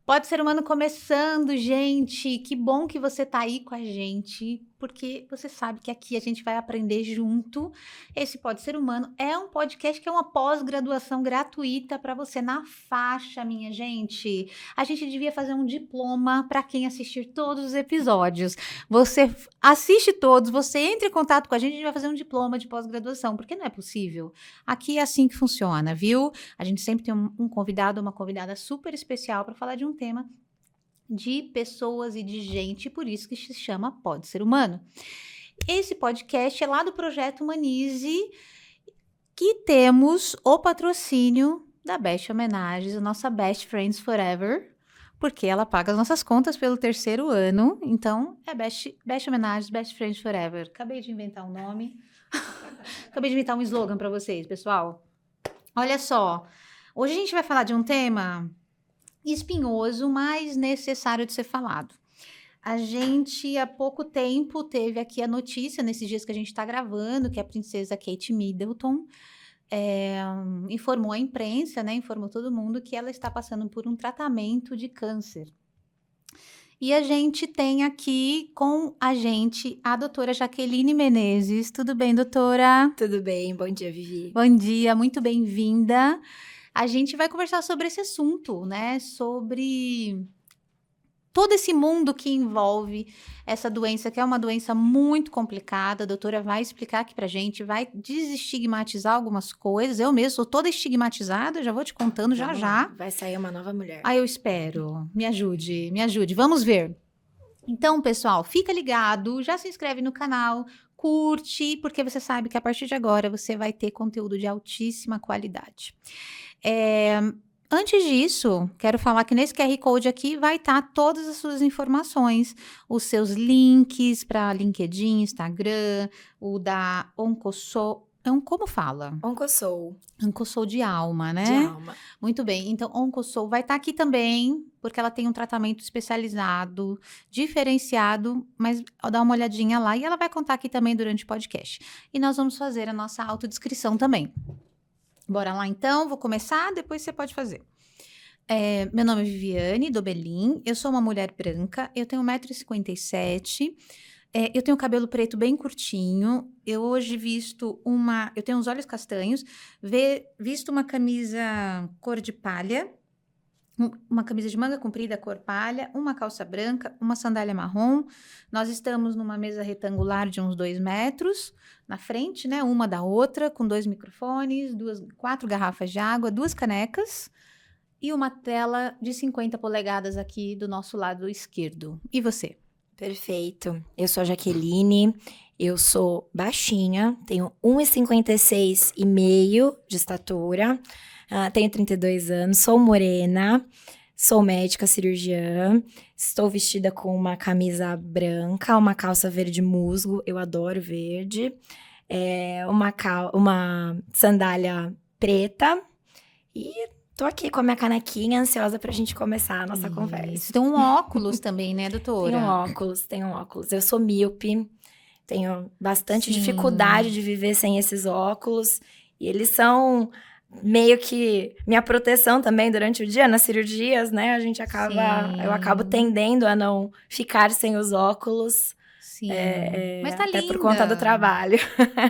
Pode Ser Humano começando, gente. Que bom que você tá aí com a gente, porque você sabe que aqui a gente vai aprender junto. Esse Pode Ser Humano é um podcast que é uma pós-graduação gratuita para você na faixa, minha gente. A gente devia fazer um diploma para quem assistir todos os episódios. Você assiste todos, você entra em contato com a gente vai fazer um diploma de pós-graduação, porque não é possível. Aqui é assim que funciona, viu? A gente sempre tem um convidado, uma convidada super especial para falar de um tema de pessoas e de gente, por isso que se chama Pode Ser Humano. Esse podcast é lá do Projeto Humanize, que temos o patrocínio da Best Homenagens, a nossa Best Friends Forever, porque ela paga as nossas contas pelo 3º ano, então é Best Homenagens, Best Friends Forever. Acabei de inventar um nome, acabei de inventar um slogan para vocês, pessoal. Olha só, hoje a gente vai falar de um tema espinhoso, mas necessário de ser falado. A gente, há pouco tempo, teve aqui a notícia, nesses dias que a gente está gravando, que a princesa Kate Middleton informou a imprensa, né, informou todo mundo que ela está passando por um tratamento de câncer. E a gente tem aqui com a gente a doutora Jaqueline Menezes. Tudo bem, doutora? Tudo bem, bom dia, Vivi. Bom dia, muito bem-vinda. A gente vai conversar sobre esse assunto, né? Sobre todo esse mundo que envolve essa doença, que é uma doença muito complicada. A doutora vai explicar aqui pra gente, vai desestigmatizar algumas coisas. Eu mesmo sou toda estigmatizada, já vou te contando Vamos já. lá, vai sair uma nova mulher. Eu espero. Me ajude, me ajude. Vamos ver. Então, pessoal, fica ligado, já se inscreve no canal, curte, porque você sabe que a partir de agora você vai ter conteúdo de altíssima qualidade. Antes disso, quero falar que nesse QR Code aqui vai estar todas as suas informações, os seus links para LinkedIn, Instagram, o da Oncosoul. Como fala? Oncosoul. Oncosoul de alma, né? De alma. Muito bem. Então, Oncosoul vai estar aqui também, porque ela tem um tratamento especializado, diferenciado, mas dá uma olhadinha lá e ela vai contar aqui também durante o podcast. E nós vamos fazer a nossa autodescrição também. Bora lá então, vou começar, depois você pode fazer. Meu nome é Viviane Dobelin, eu sou uma mulher branca, eu tenho 1,57 m, eu tenho cabelo preto bem curtinho, eu hoje eu tenho os olhos castanhos, visto uma camisa cor de palha, uma camisa de manga comprida cor palha, uma calça branca, uma sandália marrom. Nós estamos numa mesa retangular de uns 2 metros, na frente, né, uma da outra, com 2 microfones, 4 garrafas de água, 2 canecas e uma tela de 50 polegadas aqui do nosso lado esquerdo. E você? Perfeito. Eu sou a Jaqueline, eu sou baixinha, tenho 1,56 e meio de estatura, tenho 32 anos, sou morena, sou médica cirurgiã, estou vestida com uma camisa branca, uma calça verde musgo, eu adoro verde, uma sandália preta e tô aqui com a minha canequinha, ansiosa pra gente começar a nossa conversa. Tem um óculos também, né, doutora? Tenho um óculos. Eu sou míope, tenho bastante dificuldade de viver sem esses óculos. E eles são meio que minha proteção também durante o dia, nas cirurgias, né? Eu acabo tendendo a não ficar sem os óculos. Sim, mas tá até linda. por conta do trabalho.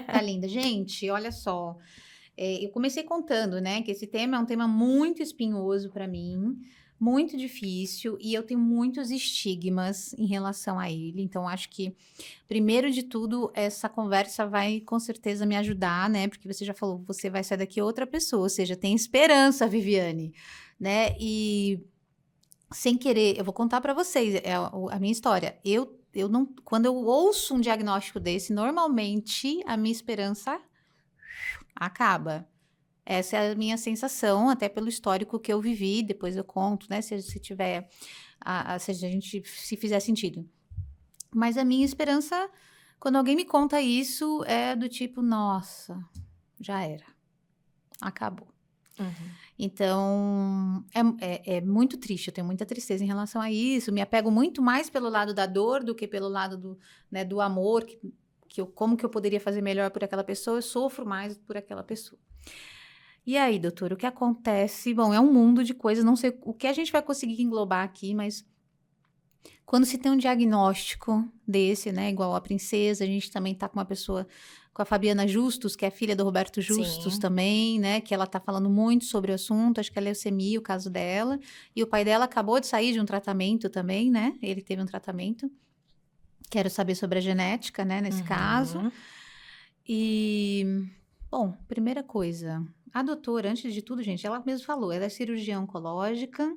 Tá linda. Gente, olha só. Eu comecei contando, né, que esse tema é um tema muito espinhoso para mim, muito difícil, e eu tenho muitos estigmas em relação a ele. Então, acho que, primeiro de tudo, essa conversa vai com certeza me ajudar, né? Porque você já falou, você vai sair daqui outra pessoa, ou seja, tem esperança, Viviane, né? E sem querer, eu vou contar para vocês a minha história. Eu não, quando eu ouço um diagnóstico desse, normalmente a minha esperança acaba. Essa é a minha sensação, até pelo histórico que eu vivi, depois eu conto, né, se tiver, se fizer sentido. Mas a minha esperança, quando alguém me conta isso, é do tipo, nossa, já era, acabou. Uhum. Então, é muito triste, eu tenho muita tristeza em relação a isso, me apego muito mais pelo lado da dor do que pelo lado do amor, como que eu poderia fazer melhor por aquela pessoa, eu sofro mais por aquela pessoa. E aí, doutor, o que acontece? Bom, é um mundo de coisas, não sei o que a gente vai conseguir englobar aqui, mas quando se tem um diagnóstico desse, né, igual a princesa, a gente também tá com uma pessoa, com a Fabiana Justus, que é filha do Roberto Justus Sim. também, né, que ela tá falando muito sobre o assunto, acho que é leucemia, o caso dela, e o pai dela acabou de sair de um tratamento também, né, ele teve um tratamento. Quero saber sobre a genética, né, nesse caso. E, bom, primeira coisa, a doutora, antes de tudo, gente, ela mesma falou, ela é cirurgiã oncológica,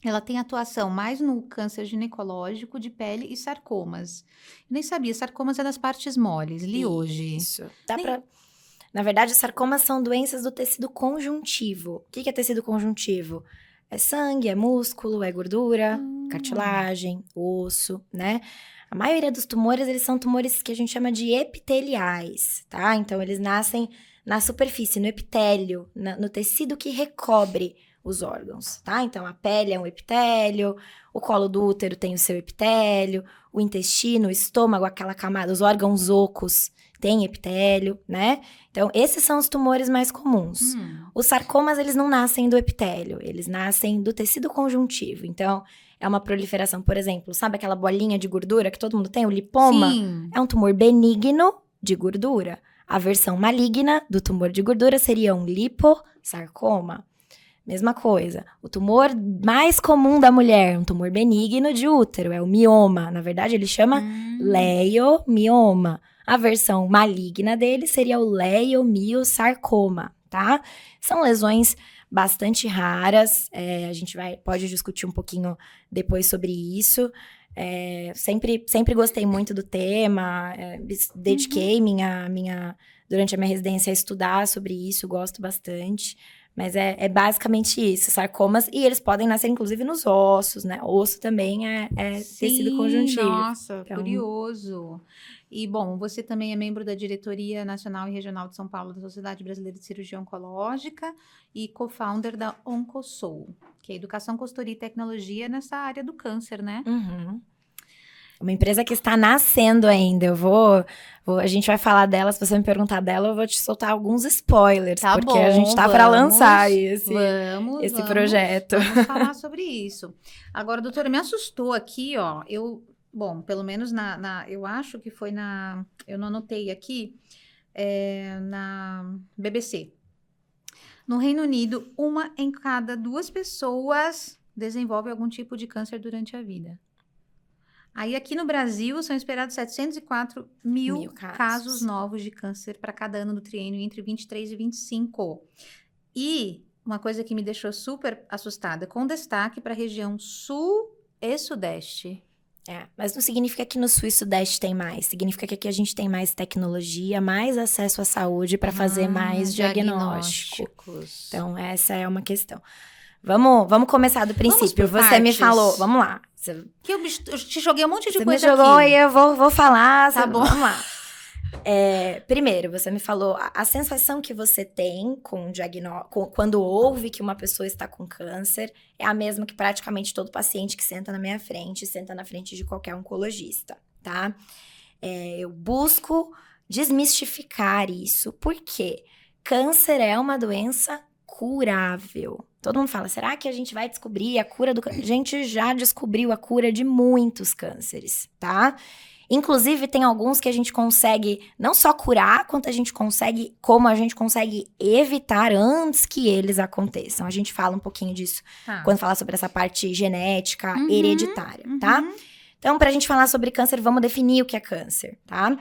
ela tem atuação mais no câncer ginecológico de pele e sarcomas. Eu nem sabia, sarcomas é das partes moles, li hoje. Isso. Na verdade, sarcomas são doenças do tecido conjuntivo. O que é tecido conjuntivo? É sangue, é músculo, é gordura, cartilagem, osso, né? A maioria dos tumores, eles são tumores que a gente chama de epiteliais, tá? Então, eles nascem na superfície, no epitélio, no tecido que recobre os órgãos, tá? Então, a pele é um epitélio, o colo do útero tem o seu epitélio, o intestino, o estômago, aquela camada, os órgãos ocos têm epitélio, né? Então, esses são os tumores mais comuns. Os sarcomas, eles não nascem do epitélio, eles nascem do tecido conjuntivo. Então, é uma proliferação, por exemplo, sabe aquela bolinha de gordura que todo mundo tem, o lipoma? Sim. É um tumor benigno de gordura. A versão maligna do tumor de gordura seria um liposarcoma. Mesma coisa. O tumor mais comum da mulher, um tumor benigno de útero, é o mioma. Na verdade, ele chama leiomioma. A versão maligna dele seria o leiomiosarcoma, tá? São lesões bastante raras. A gente pode discutir um pouquinho depois sobre isso. Sempre gostei muito do tema. Dediquei durante a minha residência a estudar sobre isso. Gosto bastante. Mas é basicamente isso, sarcomas. E eles podem nascer, inclusive, nos ossos, né? Osso também é tecido conjuntivo. Nossa, então, curioso. E, bom, você também é membro da Diretoria Nacional e Regional de São Paulo da Sociedade Brasileira de Cirurgia Oncológica e co-founder da Oncosoul, que é Educação, Consultoria e Tecnologia nessa área do câncer, né? Uma empresa que está nascendo ainda. A gente vai falar dela, se você me perguntar dela, eu vou te soltar alguns spoilers. Tá porque bom, a gente tá para lançar esse projeto. Vamos falar sobre isso. Agora, doutora, me assustou aqui, ó. Bom, pelo menos eu acho que foi eu não anotei aqui, na BBC. No Reino Unido, 1 em cada 2 pessoas desenvolve algum tipo de câncer durante a vida. Aí, aqui no Brasil, são esperados 704 mil casos novos de câncer para cada ano do triênio entre 23 e 25. E uma coisa que me deixou super assustada, com destaque para a região sul e sudeste. Mas não significa que no sul e sudeste tem mais. Significa que aqui a gente tem mais tecnologia, mais acesso à saúde para fazer mais diagnósticos. Então, essa é uma questão. Vamos começar do princípio. Você me falou, vamos lá. Que eu te joguei um monte de coisa aqui. Você me jogou e eu vou falar. Tá bom. Vamos lá. Primeiro, você me falou a sensação que você tem quando ouve que uma pessoa está com câncer é a mesma que praticamente todo paciente que senta na minha frente, senta na frente de qualquer oncologista, tá? Eu busco desmistificar isso, porque câncer é uma doença curável. Todo mundo fala, será que a gente vai descobrir a cura do câncer? A gente já descobriu a cura de muitos cânceres, tá? Inclusive, tem alguns que a gente consegue não só curar, como a gente consegue evitar antes que eles aconteçam. A gente fala um pouquinho disso quando falar sobre essa parte genética, hereditária, tá? Então, pra gente falar sobre câncer, vamos definir o que é câncer, tá?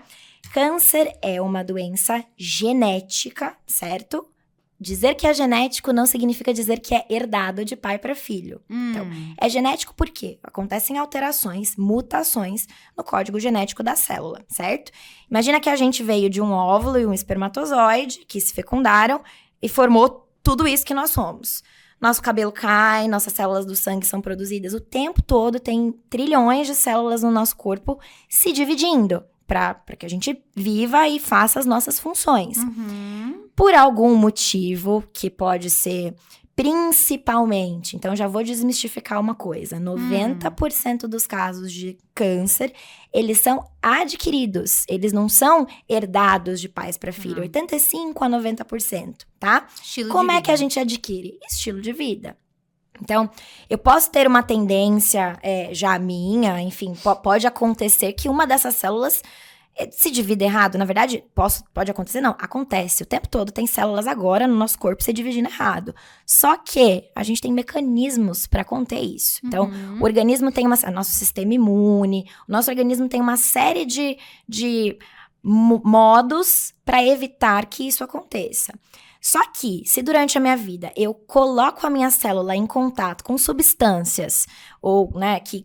Câncer é uma doença genética, certo? Dizer que é genético não significa dizer que é herdado de pai para filho. Então, é genético por quê? Acontecem alterações, mutações no código genético da célula, certo? Imagina que a gente veio de um óvulo e um espermatozoide que se fecundaram e formou tudo isso que nós somos. Nosso cabelo cai, nossas células do sangue são produzidas o tempo todo, tem trilhões de células no nosso corpo se dividindo para que a gente viva e faça as nossas funções. Por algum motivo, que pode ser principalmente, então já vou desmistificar uma coisa, 90% dos casos de câncer, eles são adquiridos, eles não são herdados de pais para filho, 85 a 90%, tá? Como é que a gente adquire? Estilo de vida. Então, eu posso ter uma tendência já minha, enfim, pode acontecer que uma dessas células se divida errado. Na verdade, pode acontecer, não, acontece. O tempo todo tem células agora no nosso corpo se dividindo errado. Só que a gente tem mecanismos para conter isso. Então, o organismo tem nosso sistema imune, o nosso organismo tem uma série de modos para evitar que isso aconteça. Só que, se durante a minha vida eu coloco a minha célula em contato com substâncias ou, né, que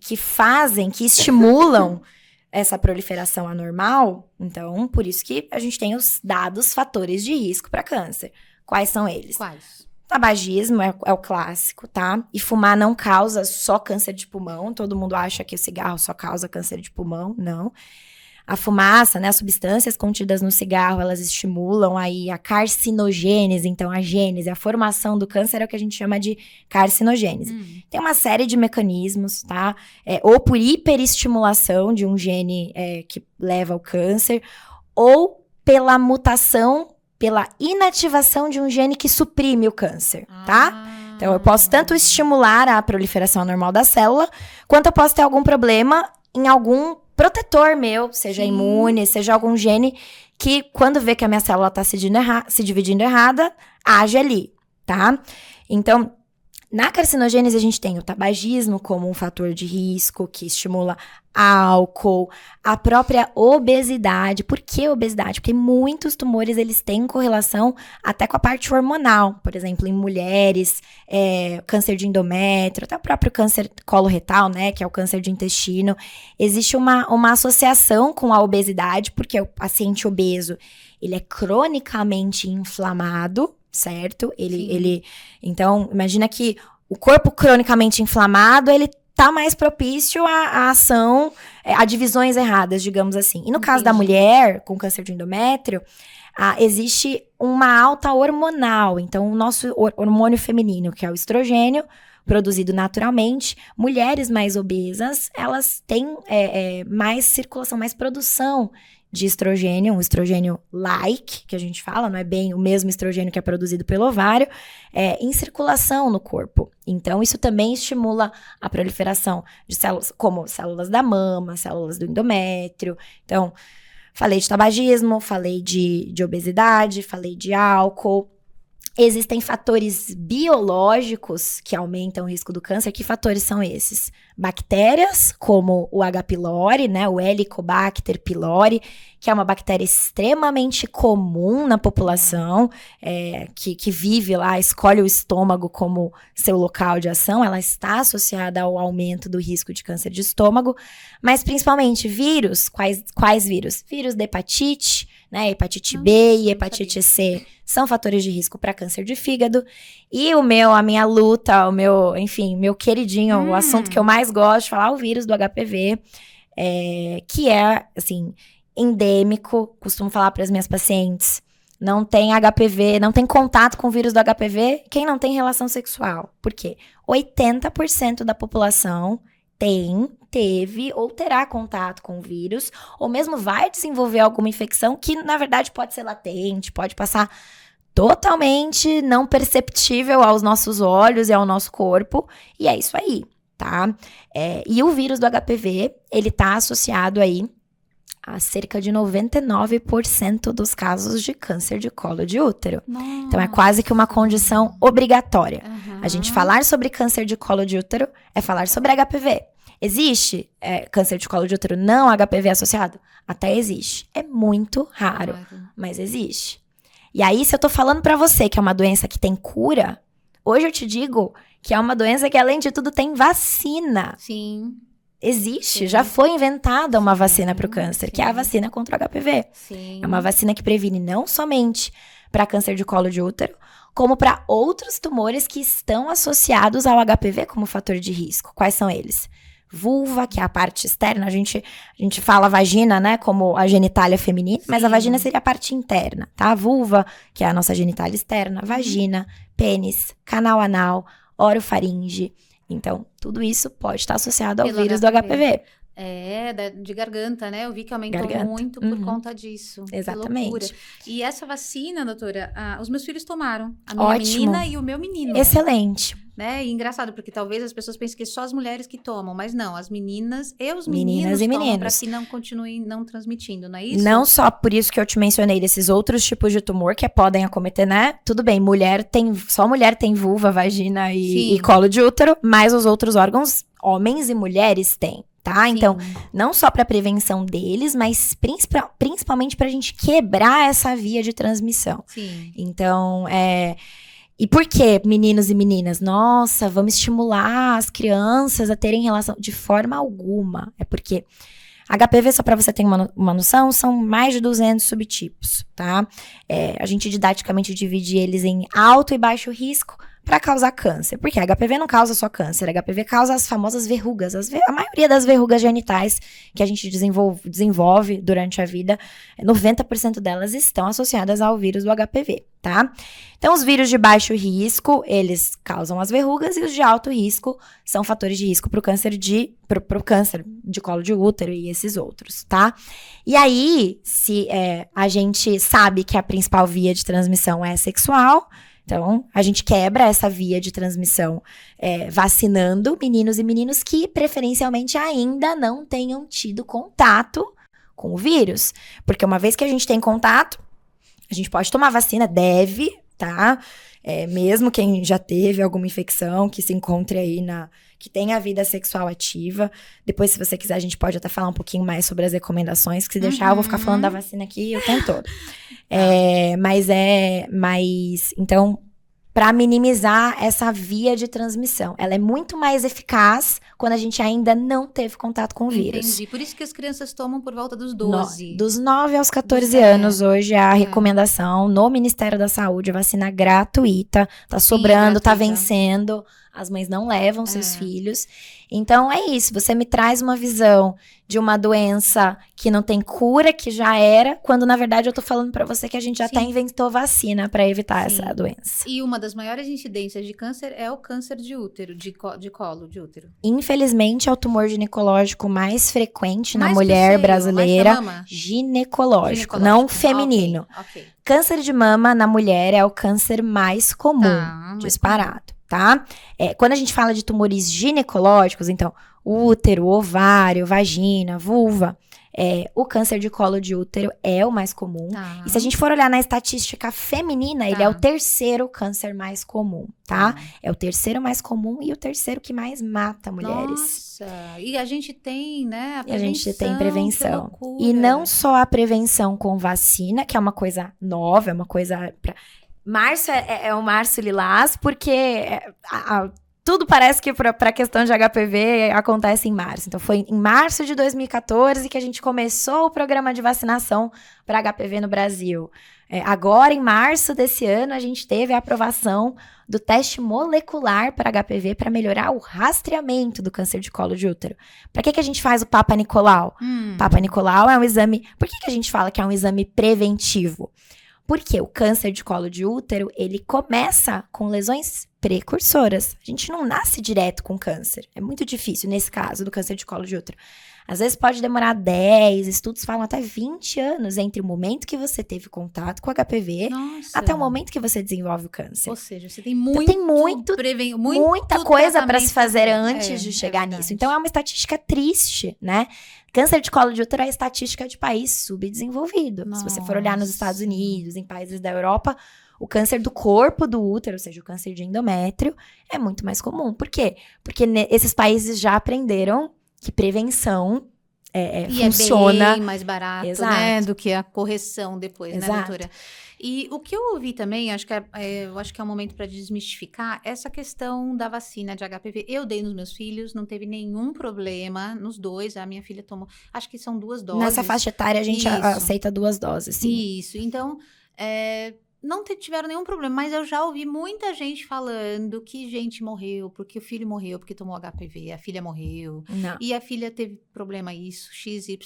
estimulam essa proliferação anormal, então, por isso que a gente tem os dados fatores de risco para câncer. Quais são eles? Quais? Tabagismo é o clássico, tá? E fumar não causa só câncer de pulmão. Todo mundo acha que o cigarro só causa câncer de pulmão. Não. A fumaça, né, as substâncias contidas no cigarro, elas estimulam aí a carcinogênese, então a gênese, a formação do câncer é o que a gente chama de carcinogênese. Tem uma série de mecanismos, tá? Ou por hiperestimulação de um gene que leva ao câncer, ou pela mutação, pela inativação de um gene que suprime o câncer, tá? Então eu posso tanto estimular a proliferação normal da célula, quanto eu posso ter algum problema em algum protetor meu, seja imune, seja algum gene que, quando vê que a minha célula tá se dividindo errada, age ali, tá? Então, na carcinogênese, a gente tem o tabagismo como um fator de risco que estimula álcool, a própria obesidade. Por que obesidade? Porque muitos tumores, eles têm correlação até com a parte hormonal. Por exemplo, em mulheres, câncer de endométrio, até o próprio câncer coloretal, né, que é o câncer de intestino. Existe uma associação com a obesidade, porque o paciente obeso, ele é cronicamente inflamado, certo? Então, imagina que o corpo cronicamente inflamado, ele tá mais propício à ação, a divisões erradas, digamos assim. E no caso da mulher com câncer de endométrio, existe uma alta hormonal. Então, o nosso hormônio feminino, que é o estrogênio, produzido naturalmente, mulheres mais obesas, elas têm mais circulação, mais produção de estrogênio, um estrogênio-like, que a gente fala, não é bem o mesmo estrogênio que é produzido pelo ovário, em circulação no corpo. Então, isso também estimula a proliferação de células, como células da mama, células do endométrio. Então, falei de tabagismo, falei de obesidade, falei de álcool. Existem fatores biológicos que aumentam o risco do câncer. Que fatores são esses? Bactérias, como o H. pylori, né, o Helicobacter pylori, que é uma bactéria extremamente comum na população, que vive lá, escolhe o estômago como seu local de ação. Ela está associada ao aumento do risco de câncer de estômago, mas principalmente vírus. Quais vírus? Vírus da hepatite, né, hepatite B e hepatite C são fatores de risco para câncer de fígado. E a minha luta, meu queridinho, o assunto que eu mais gosto de falar, o vírus do HPV, que é, assim, endêmico. Costumo falar para as minhas pacientes, não tem HPV, não tem contato com o vírus do HPV quem não tem relação sexual. Por quê? 80% da população teve ou terá contato com o vírus, ou mesmo vai desenvolver alguma infecção que, na verdade, pode ser latente, pode passar totalmente não perceptível aos nossos olhos e ao nosso corpo, e é isso aí, tá? E o vírus do HPV, ele tá associado aí a cerca de 99% dos casos de câncer de colo de útero. Nossa. Então, é quase que uma condição obrigatória. A gente falar sobre câncer de colo de útero é falar sobre HPV. Existe câncer de colo de útero não HPV associado? Até existe. É muito raro, mas existe. E aí, se eu tô falando pra você que é uma doença que tem cura, hoje eu te digo que é uma doença que, além de tudo, tem vacina. Sim. Existe, já foi inventada uma vacina para o câncer, que é a vacina contra o HPV. Sim. É uma vacina que previne não somente para câncer de colo de útero, como para outros tumores que estão associados ao HPV como fator de risco. Quais são eles? vulva, que é a parte externa. A gente fala vagina, né, como a genitália feminina, mas a vagina seria a parte interna, tá? A vulva, que é a nossa genitália externa, vagina, pênis, canal anal, orofaringe. Então, tudo isso pode estar associado ao Pelo vírus do HPV. De garganta, né? Eu vi que aumentou Garganta. muito por conta disso. Exatamente. Que loucura. E essa vacina, doutora, os meus filhos tomaram. A minha Ótimo. menina e o meu menino. Excelente. Né? E engraçado, porque talvez as pessoas pensem que só as mulheres que tomam, mas não, as meninas e os Meninas meninos e tomam meninos. para que não continuem não transmitindo, não é isso? Não só por isso que eu te mencionei desses outros tipos de tumor que podem acometer, né? Tudo bem, só mulher tem vulva, vagina e colo de útero, mas os outros órgãos, homens e mulheres têm. Tá? Sim. Então, não só para prevenção deles, mas principalmente para a gente quebrar essa via de transmissão. Sim. Então, e por que meninos e meninas? Nossa, vamos estimular as crianças a terem relação de forma alguma. É porque HPV, só para você ter uma noção, são mais de 200 subtipos, tá? A gente didaticamente divide eles em alto e baixo risco para causar câncer. Porque HPV não causa só câncer, HPV causa as famosas verrugas. A maioria das verrugas genitais que a gente desenvolve durante a vida, 90% delas estão associadas ao vírus do HPV, tá? Então, os vírus de baixo risco, eles causam as verrugas, e os de alto risco são fatores de risco pro câncer de colo de útero e esses outros, tá? E aí, se a gente sabe que a principal via de transmissão é sexual, então, a gente quebra essa via de transmissão vacinando meninos e meninas que, preferencialmente, ainda não tenham tido contato com o vírus. Porque uma vez que a gente tem contato, a gente pode tomar vacina, deve, tá? Mesmo quem já teve alguma infecção, que se encontre aí que tenha a vida sexual ativa. Depois, se você quiser, a gente pode até falar um pouquinho mais sobre as recomendações, que se deixar, eu vou ficar falando da vacina aqui o tempo todo. Então, para minimizar essa via de transmissão, ela é muito mais eficaz quando a gente ainda não teve contato com o vírus. Entendi. Por isso que as crianças tomam por volta dos 12. Dos 9 aos 14 anos, hoje, a recomendação no Ministério da Saúde, vacina gratuita, tá sobrando, tá vencendo. As mães não levam seus filhos. Então, é isso. Você me traz uma visão de uma doença que não tem cura, que já era, quando, na verdade, eu tô falando pra você que a gente já até inventou vacina pra evitar essa doença. E uma das maiores incidências de câncer é o câncer de útero, de colo de útero. Infelizmente, é o tumor ginecológico mais frequente na mulher brasileira. Ginecológico, não feminino. Okay. Câncer de mama na mulher é o câncer mais comum, disparado. Tá? Quando a gente fala de tumores ginecológicos, então, útero, ovário, vagina, vulva, o câncer de colo de útero é o mais comum. E se a gente for olhar na estatística feminina, ele é o terceiro câncer mais comum, tá? É o terceiro mais comum e o terceiro que mais mata mulheres. Nossa, e a gente tem, né, a gente tem prevenção. E não só a prevenção com vacina, que é uma coisa nova, é uma coisa Março é o março lilás, porque tudo parece que para a questão de HPV acontece em março. Então, foi em março de 2014 que a gente começou o programa de vacinação para HPV no Brasil. Agora, em março desse ano, a gente teve a aprovação do teste molecular para HPV para melhorar o rastreamento do câncer de colo de útero. Para que a gente faz o Papa Nicolau? Papa Nicolau é um exame... Por que a gente fala que é um exame preventivo? Porque o câncer de colo de útero, ele começa com lesões precursoras. A gente não nasce direto com câncer. É muito difícil, nesse caso, do câncer de colo de útero. Às vezes pode demorar 10, estudos falam até 20 anos entre o momento que você teve contato com o HPV até o momento que você desenvolve o câncer. Ou seja, você tem muita coisa para se fazer antes de chegar nisso. Então, é uma estatística triste, né? Câncer de colo de útero é a estatística de país subdesenvolvido. Se você for olhar nos Estados Unidos, em países da Europa, o câncer do corpo do útero, ou seja, o câncer de endométrio, é muito mais comum. Por quê? Porque esses países já aprenderam que prevenção funciona. É bem mais barato, né, do que a correção depois, né, doutora? E o que eu ouvi também, eu acho que é um momento para desmistificar essa questão da vacina de HPV. Eu dei nos meus filhos, não teve nenhum problema nos dois. A minha filha tomou, acho que são 2 doses. Nessa faixa etária, a gente aceita 2 doses, sim. Isso, então... não tiveram nenhum problema, mas eu já ouvi muita gente falando que gente morreu, porque o filho morreu, porque tomou HPV, a filha morreu, Não. e a filha teve problema isso, XYZ.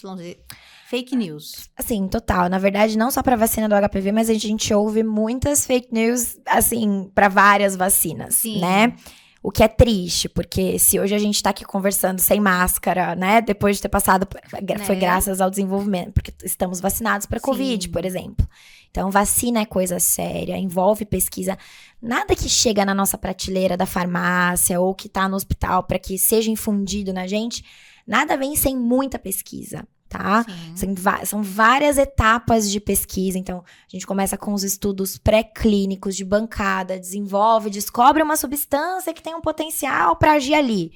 Fake news. Assim, total. Na verdade, não só pra vacina do HPV, mas a gente ouve muitas fake news, assim, pra várias vacinas, Sim. né? O que é triste, porque se hoje a gente tá aqui conversando sem máscara, né? Depois de ter passado, foi graças ao desenvolvimento, porque estamos vacinados pra Covid, por exemplo. Então, vacina é coisa séria, envolve pesquisa. Nada que chega na nossa prateleira da farmácia ou que tá no hospital para que seja infundido na gente, nada vem sem muita pesquisa, tá? São várias etapas de pesquisa. Então, a gente começa com os estudos pré-clínicos de bancada, desenvolve, descobre uma substância que tem um potencial para agir ali.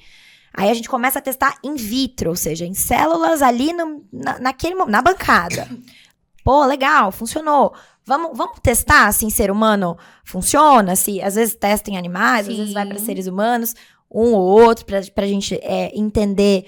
Aí a gente começa a testar in vitro, ou seja, em células ali na bancada. Pô, legal, funcionou. Vamos testar se em ser humano funciona? Se às vezes testa em animais, às vezes vai para seres humanos, um ou outro, pra gente entender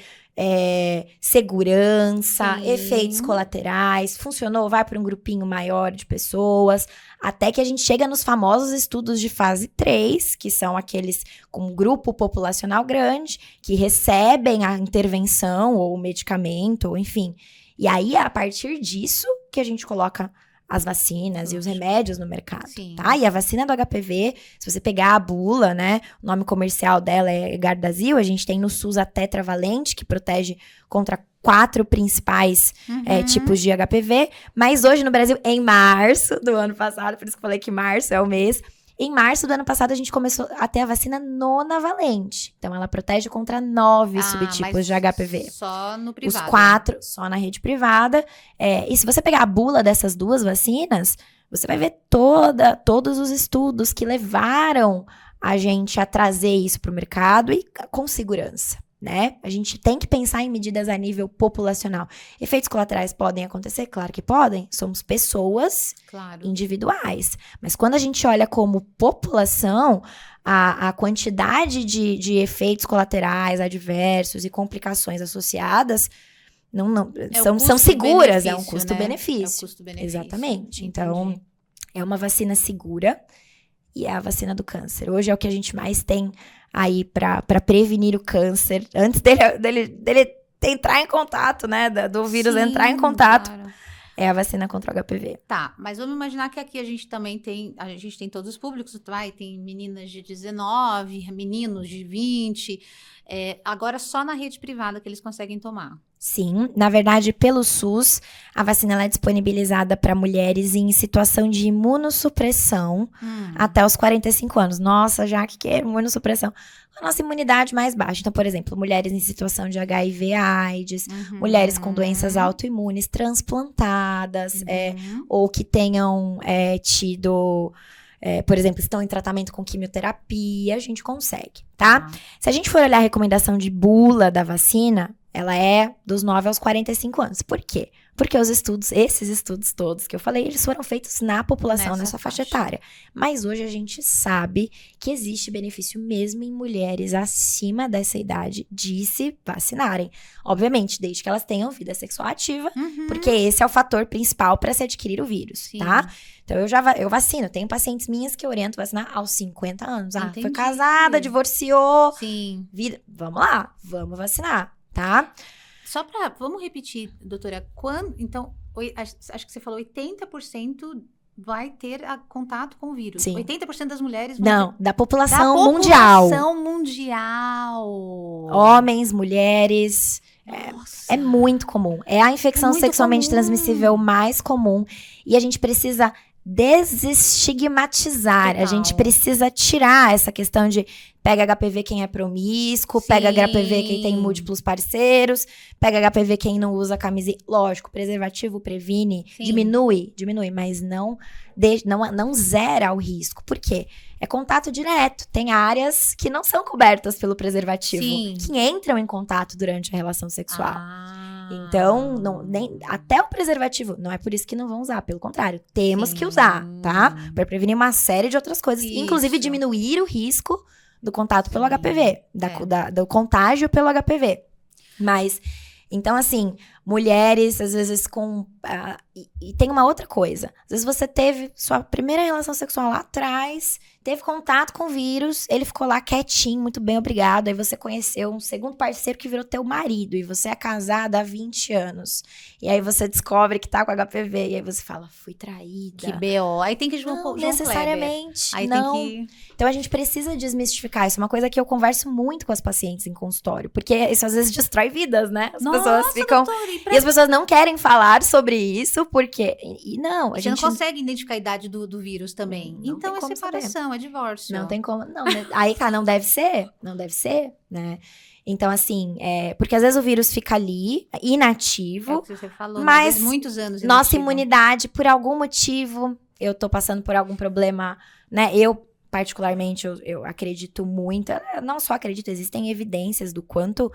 segurança, efeitos colaterais. Funcionou? Vai para um grupinho maior de pessoas. Até que a gente chega nos famosos estudos de fase 3, que são aqueles com um grupo populacional grande, que recebem a intervenção ou o medicamento, ou enfim. E aí, a partir disso, que a gente coloca as vacinas e os remédios no mercado, tá? E a vacina do HPV, se você pegar a bula, né? O nome comercial dela é Gardasil. A gente tem no SUS a tetravalente, que protege contra 4 principais tipos de HPV. Mas hoje no Brasil, em março do ano passado, por isso que eu falei que março é o mês, em março do ano passado, a gente começou a ter a vacina nonavalente. Então, ela protege contra 9 subtipos de HPV. Só no privado. Os 4, só na rede privada. E se você pegar a bula dessas 2 vacinas, você vai ver todos os estudos que levaram a gente a trazer isso para o mercado e com segurança, né? A gente tem que pensar em medidas a nível populacional. Efeitos colaterais podem acontecer? Claro que podem. Somos pessoas individuais. Mas quando a gente olha como população, a quantidade de efeitos colaterais adversos e complicações associadas são seguras. É um custo-benefício. É um custo-benefício. Exatamente. Então, é uma vacina segura e é a vacina do câncer. Hoje é o que a gente mais tem aí para prevenir o câncer, antes dele entrar em contato, né, do vírus entrar em contato, é a vacina contra o HPV. Tá, mas vamos imaginar que aqui a gente também tem todos os públicos, tem meninas de 19, meninos de 20, agora só na rede privada que eles conseguem tomar. Sim, na verdade, pelo SUS, a vacina ela é disponibilizada para mulheres em situação de imunossupressão até os 45 anos. Nossa, já que é imunossupressão? A nossa imunidade mais baixa. Então, por exemplo, mulheres em situação de HIV/AIDS, mulheres com doenças autoimunes, transplantadas, ou que tenham tido... por exemplo, estão em tratamento com quimioterapia, a gente consegue, tá? Se a gente for olhar a recomendação de bula da vacina, ela é dos 9 aos 45 anos. Por quê? Porque esses estudos todos que eu falei, eles foram feitos na população, nessa faixa etária. Mas hoje a gente sabe que existe benefício mesmo em mulheres acima dessa idade de se vacinarem. Obviamente, desde que elas tenham vida sexual ativa, porque esse é o fator principal para se adquirir o vírus, tá? Então, eu vacino. Tenho pacientes minhas que eu oriento vacinar aos 50 anos. Foi casada, divorciou. Sim. Vamos lá, vamos vacinar, tá? Vamos repetir, doutora, então, acho que você falou 80% vai ter contato com o vírus. Sim. 80% das mulheres vão Não, da população mundial. Da população mundial. Homens, mulheres. É muito comum. É a infecção sexualmente transmissível mais comum. E a gente precisa desestigmatizar. Total. A gente precisa tirar essa questão de pega HPV quem é promíscuo, pega HPV quem tem múltiplos parceiros, pega HPV quem não usa camisinha. Lógico, preservativo previne, diminui, mas não zera o risco. Por quê? É contato direto. Tem áreas que não são cobertas pelo preservativo, que entram em contato durante a relação sexual. Então, até o preservativo, não é por isso que não vão usar, pelo contrário, temos que usar, tá? Para prevenir uma série de outras coisas, inclusive diminuir o risco do contato pelo HPV, do contágio pelo HPV. Mas, então assim, mulheres, às vezes com... e tem uma outra coisa. Às vezes você teve sua primeira relação sexual lá atrás, teve contato com o vírus, ele ficou lá quietinho, muito bem, obrigado. Aí você conheceu um segundo parceiro que virou teu marido, e você é casada há 20 anos. E aí você descobre que tá com HPV, e aí você fala, fui traída. Que B.O. Aí tem que Não, necessariamente. Aí não. tem que... Então a gente precisa desmistificar. Isso é uma coisa que eu converso muito com as pacientes em consultório, porque isso às vezes destrói vidas, né? As pessoas ficam... doutora, E as pessoas não querem falar sobre isso, porque... E não, a gente não consegue identificar a idade do vírus também. Não então é tem como separação, é divórcio. Não tem como... Não, né? Aí, cara, não deve ser, né? Então, assim, porque às vezes o vírus fica ali, inativo. É o que você falou, mas às vezes muitos anos nossa inativo. Imunidade, por algum motivo, eu tô passando por algum problema, né? Eu, particularmente, eu acredito muito, eu não só acredito, existem evidências do quanto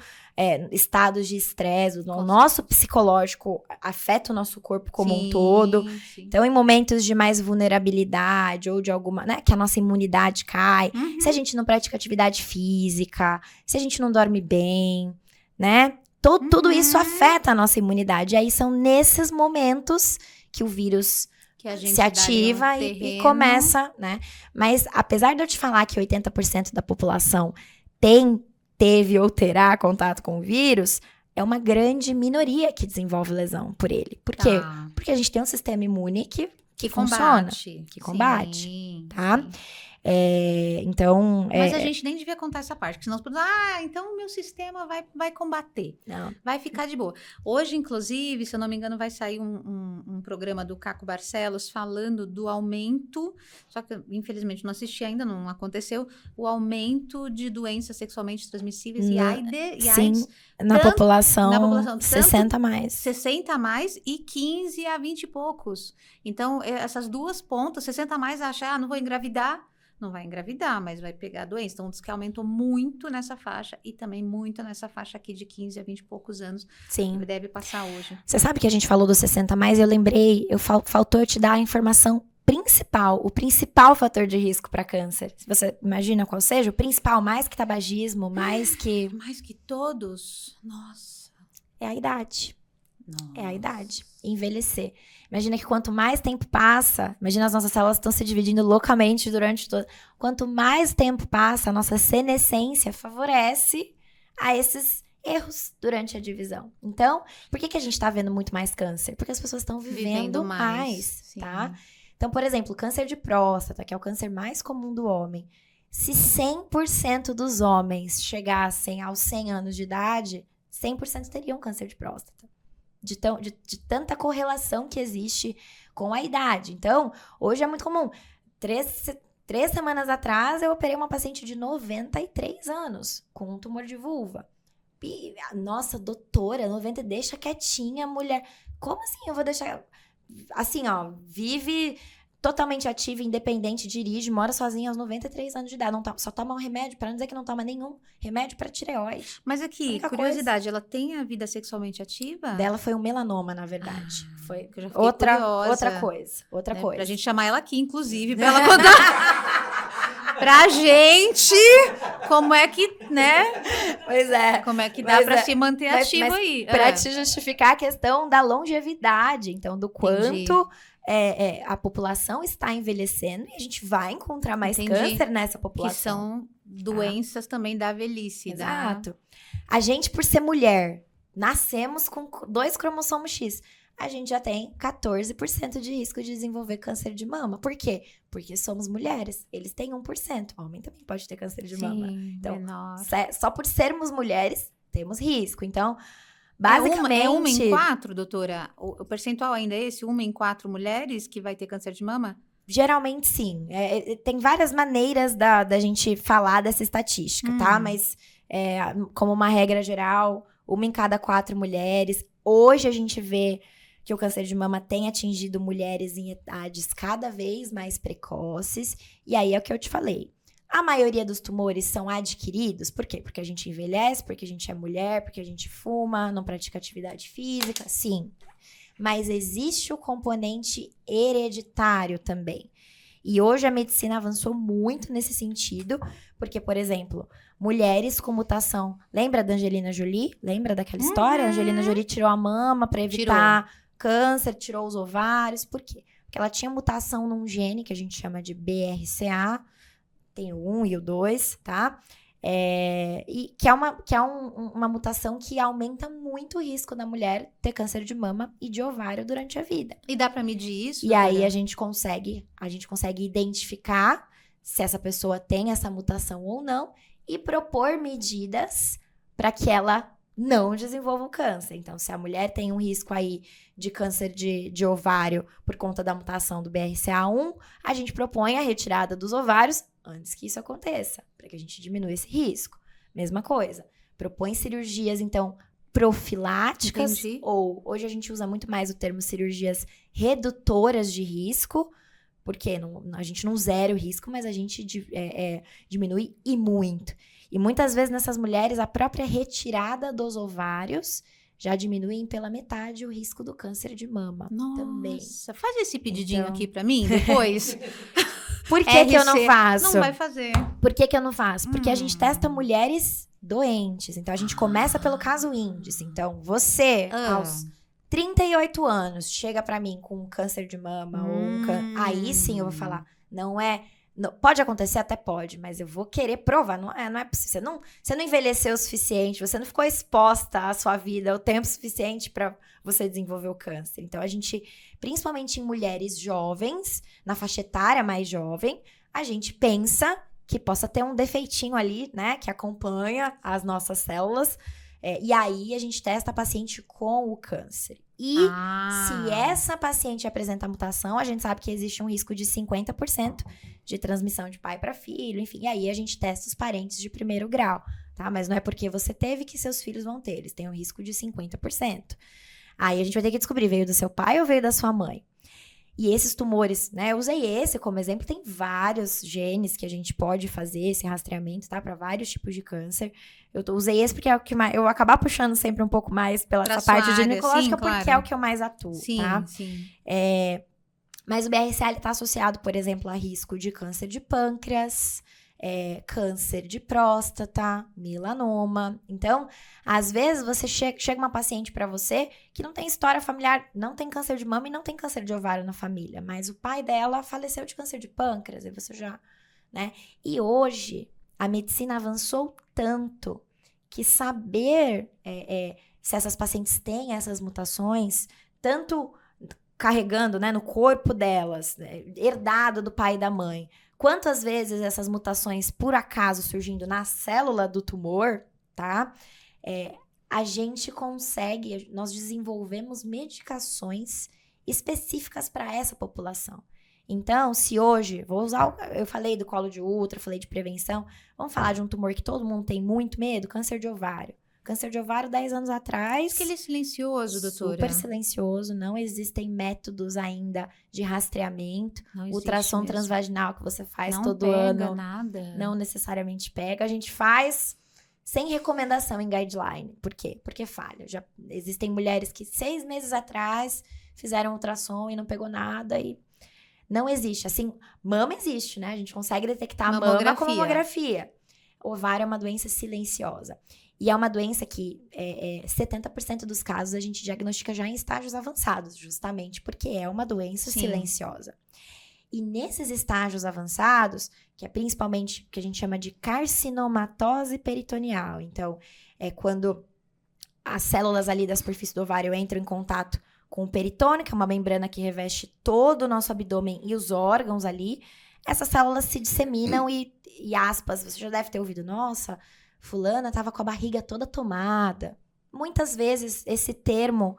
estados de estresse, o nosso psicológico afeta o nosso corpo como um todo. Sim. Então, em momentos de mais vulnerabilidade ou de alguma, né, que a nossa imunidade cai, se a gente não pratica atividade física, se a gente não dorme bem, né? Tudo isso afeta a nossa imunidade. E aí são nesses momentos que o vírus que a gente se ativa e começa, né? Mas apesar de eu te falar que 80% da população teve ou terá contato com o vírus, é uma grande minoria que desenvolve lesão por ele. Por quê? Porque a gente tem um sistema imune que funciona, que combate, sim, tá? Sim. Então... Mas a gente nem devia contar essa parte, porque senão as pessoas... então o meu sistema vai combater. Não. Vai ficar de boa. Hoje, inclusive, se eu não me engano, vai sair um programa do Caco Barcelos falando do aumento, só que infelizmente não assisti ainda, não aconteceu, o aumento de doenças sexualmente transmissíveis e AIDS. Na população 60 a mais. 60 a mais e 15 a 20 e poucos. Então, essas duas pontas, 60 a mais, acha, não vou engravidar. Não vai engravidar, mas vai pegar a doença. Então, diz que aumentou muito nessa faixa e também muito nessa faixa aqui de 15 a 20 e poucos anos. Sim. Deve passar hoje. Você sabe que a gente falou dos 60 a mais, eu lembrei, faltou eu te dar a informação principal, o principal fator de risco para câncer. Se você imagina qual seja, o principal, mais que tabagismo, mais que... Mais que todos? Nossa. É a idade. Nossa. É a idade. Envelhecer. Imagina que quanto mais tempo passa, imagina as nossas células estão se dividindo loucamente durante todo... Quanto mais tempo passa, a nossa senescência favorece a esses erros durante a divisão. Então, por que a gente tá vendo muito mais câncer? Porque as pessoas estão vivendo mais, tá? Então, por exemplo, câncer de próstata, que é o câncer mais comum do homem. Se 100% dos homens chegassem aos 100 anos de idade, 100% teriam câncer de próstata. De tanta correlação que existe com a idade. Então, hoje é muito comum. 3 semanas atrás, eu operei uma paciente de 93 anos com um tumor de vulva. E, nossa, doutora, 90, deixa quietinha, mulher. Como assim eu vou deixar... Assim, ó, vive totalmente ativa, independente, dirige, mora sozinha aos 93 anos de idade. Só toma um remédio, para não dizer que não toma nenhum remédio para tireoide. Mas aqui, curiosidade, ela tem a vida sexualmente ativa? Dela foi um melanoma, na verdade. Foi eu já fiquei curiosa. Outra coisa. Pra gente chamar ela aqui, inclusive, pra ela contar pra gente como é que, né? Pois é. Como é que dá pra se manter ativo aí. Pra te justificar a questão da longevidade, então, do quanto... a população está envelhecendo e a gente vai encontrar mais câncer nessa população. Que são doenças também da velhice. Exato. A gente, por ser mulher, nascemos com 2 cromossomos X. A gente já tem 14% de risco de desenvolver câncer de mama. Por quê? Porque somos mulheres. Eles têm 1%. O homem também pode ter câncer de mama. Então, só por sermos mulheres, temos risco. Então... Basicamente... É 1 em 4, doutora? O percentual ainda é esse? 1 em 4 mulheres que vai ter câncer de mama? Geralmente, sim. Tem várias maneiras da gente falar dessa estatística, tá? Mas, como uma regra geral, 1 em cada 4 mulheres. Hoje, a gente vê que o câncer de mama tem atingido mulheres em idades cada vez mais precoces. E aí, é o que eu te falei. A maioria dos tumores são adquiridos. Por quê? Porque a gente envelhece, porque a gente é mulher, porque a gente fuma, não pratica atividade física. Sim. Mas existe o componente hereditário também. E hoje a medicina avançou muito nesse sentido, Porque, por exemplo, mulheres com mutação... Lembra da Angelina Jolie? Lembra daquela história? A Angelina Jolie tirou a mama pra evitar câncer, tirou os ovários. Por quê? Porque ela tinha mutação num gene que a gente chama de BRCA. Tem o 1 e o 2, tá? E que é uma mutação que aumenta muito o risco da mulher ter câncer de mama e de ovário durante a vida. E dá pra medir isso? E aí a gente consegue identificar se essa pessoa tem essa mutação ou não e propor medidas para que ela não desenvolva o câncer. Então, se a mulher tem um risco aí de câncer de ovário por conta da mutação do BRCA1, a gente propõe a retirada dos ovários antes que isso aconteça, para que a gente diminua esse risco. Mesma coisa. Propõe cirurgias, então, profiláticas. Entendi. Ou, hoje a gente usa muito mais o termo cirurgias redutoras de risco, porque a gente não zera o risco, mas a gente diminui e muito. E muitas vezes nessas mulheres, a própria retirada dos ovários já diminui pela metade o risco do câncer de mama. Nossa, também. Faz esse pedidinho Então... aqui pra mim depois. Por que eu não faço? Não vai fazer. Por que eu não faço? Porque a gente testa mulheres doentes. Então, a gente começa pelo caso índice. Então, você, aos 38 anos, chega pra mim com um câncer de mama ou aí sim eu vou falar, não é... Não, pode acontecer? Até pode, mas eu vou querer provar. Não é possível. Você não envelheceu o suficiente, você não ficou exposta à sua vida o tempo suficiente para você desenvolver o câncer. Então, a gente, principalmente em mulheres jovens, na faixa etária mais jovem, a gente pensa que possa ter um defeitinho ali, né, que acompanha as nossas células. E aí, a gente testa a paciente com o câncer. E se essa paciente apresenta mutação, a gente sabe que existe um risco de 50% de transmissão de pai para filho, enfim. E aí, a gente testa os parentes de primeiro grau, tá? Mas não é porque você teve que seus filhos vão ter. Eles têm um risco de 50%. Aí, a gente vai ter que descobrir, veio do seu pai ou veio da sua mãe? E esses tumores, né? Eu usei esse como exemplo. Tem vários genes que a gente pode fazer esse rastreamento, tá? Para vários tipos de câncer. Usei esse porque é o que mais... Eu vou acabar puxando sempre um pouco mais pela essa parte ginecológica, sim, porque é o que eu mais atuo, sim, tá? Sim. Mas o BRCA está associado, por exemplo, a risco de câncer de pâncreas, câncer de próstata, melanoma. Então, às vezes, você chega uma paciente para você que não tem história familiar, não tem câncer de mama e não tem câncer de ovário na família, mas o pai dela faleceu de câncer de pâncreas, e você já, né? E hoje, a medicina avançou tanto que saber se essas pacientes têm essas mutações, tanto carregando, né, no corpo delas, né, herdado do pai e da mãe, quantas vezes essas mutações, por acaso, surgindo na célula do tumor, tá? A gente consegue, nós desenvolvemos medicações específicas para essa população. Então, se hoje, eu falei do colo de útero, falei de prevenção, vamos falar de um tumor que todo mundo tem muito medo, câncer de ovário. Câncer de ovário, 10 anos atrás... Que ele é silencioso, doutora. Super silencioso, não existem métodos ainda de rastreamento. Ultrassom transvaginal que você faz não todo pega ano. Nada. Não necessariamente pega. A gente faz sem recomendação em guideline. Por quê? Porque falha. Já existem mulheres que 6 meses atrás fizeram ultrassom e não pegou nada e... Não existe. Assim, mama existe, né? A gente consegue detectar a mama com mamografia. Ovário é uma doença silenciosa. E é uma doença que 70% dos casos a gente diagnostica já em estágios avançados, justamente porque é uma doença silenciosa. E nesses estágios avançados, que é principalmente o que a gente chama de carcinomatose peritoneal. Então, é quando as células ali da superfície do ovário entram em contato com o peritônio, que é uma membrana que reveste todo o nosso abdômen e os órgãos ali. Essas células se disseminam e aspas, você já deve ter ouvido, nossa, fulana tava com a barriga toda tomada. Muitas vezes esse termo,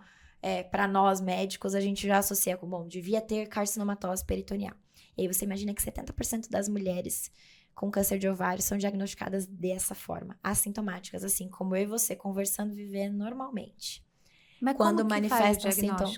para nós médicos, a gente já associa com, bom, devia ter carcinomatose peritoneal. E aí você imagina que 70% das mulheres com câncer de ovário são diagnosticadas dessa forma, assintomáticas, assim como eu e você, conversando, vivendo normalmente. Mas quando manifesta sintoma.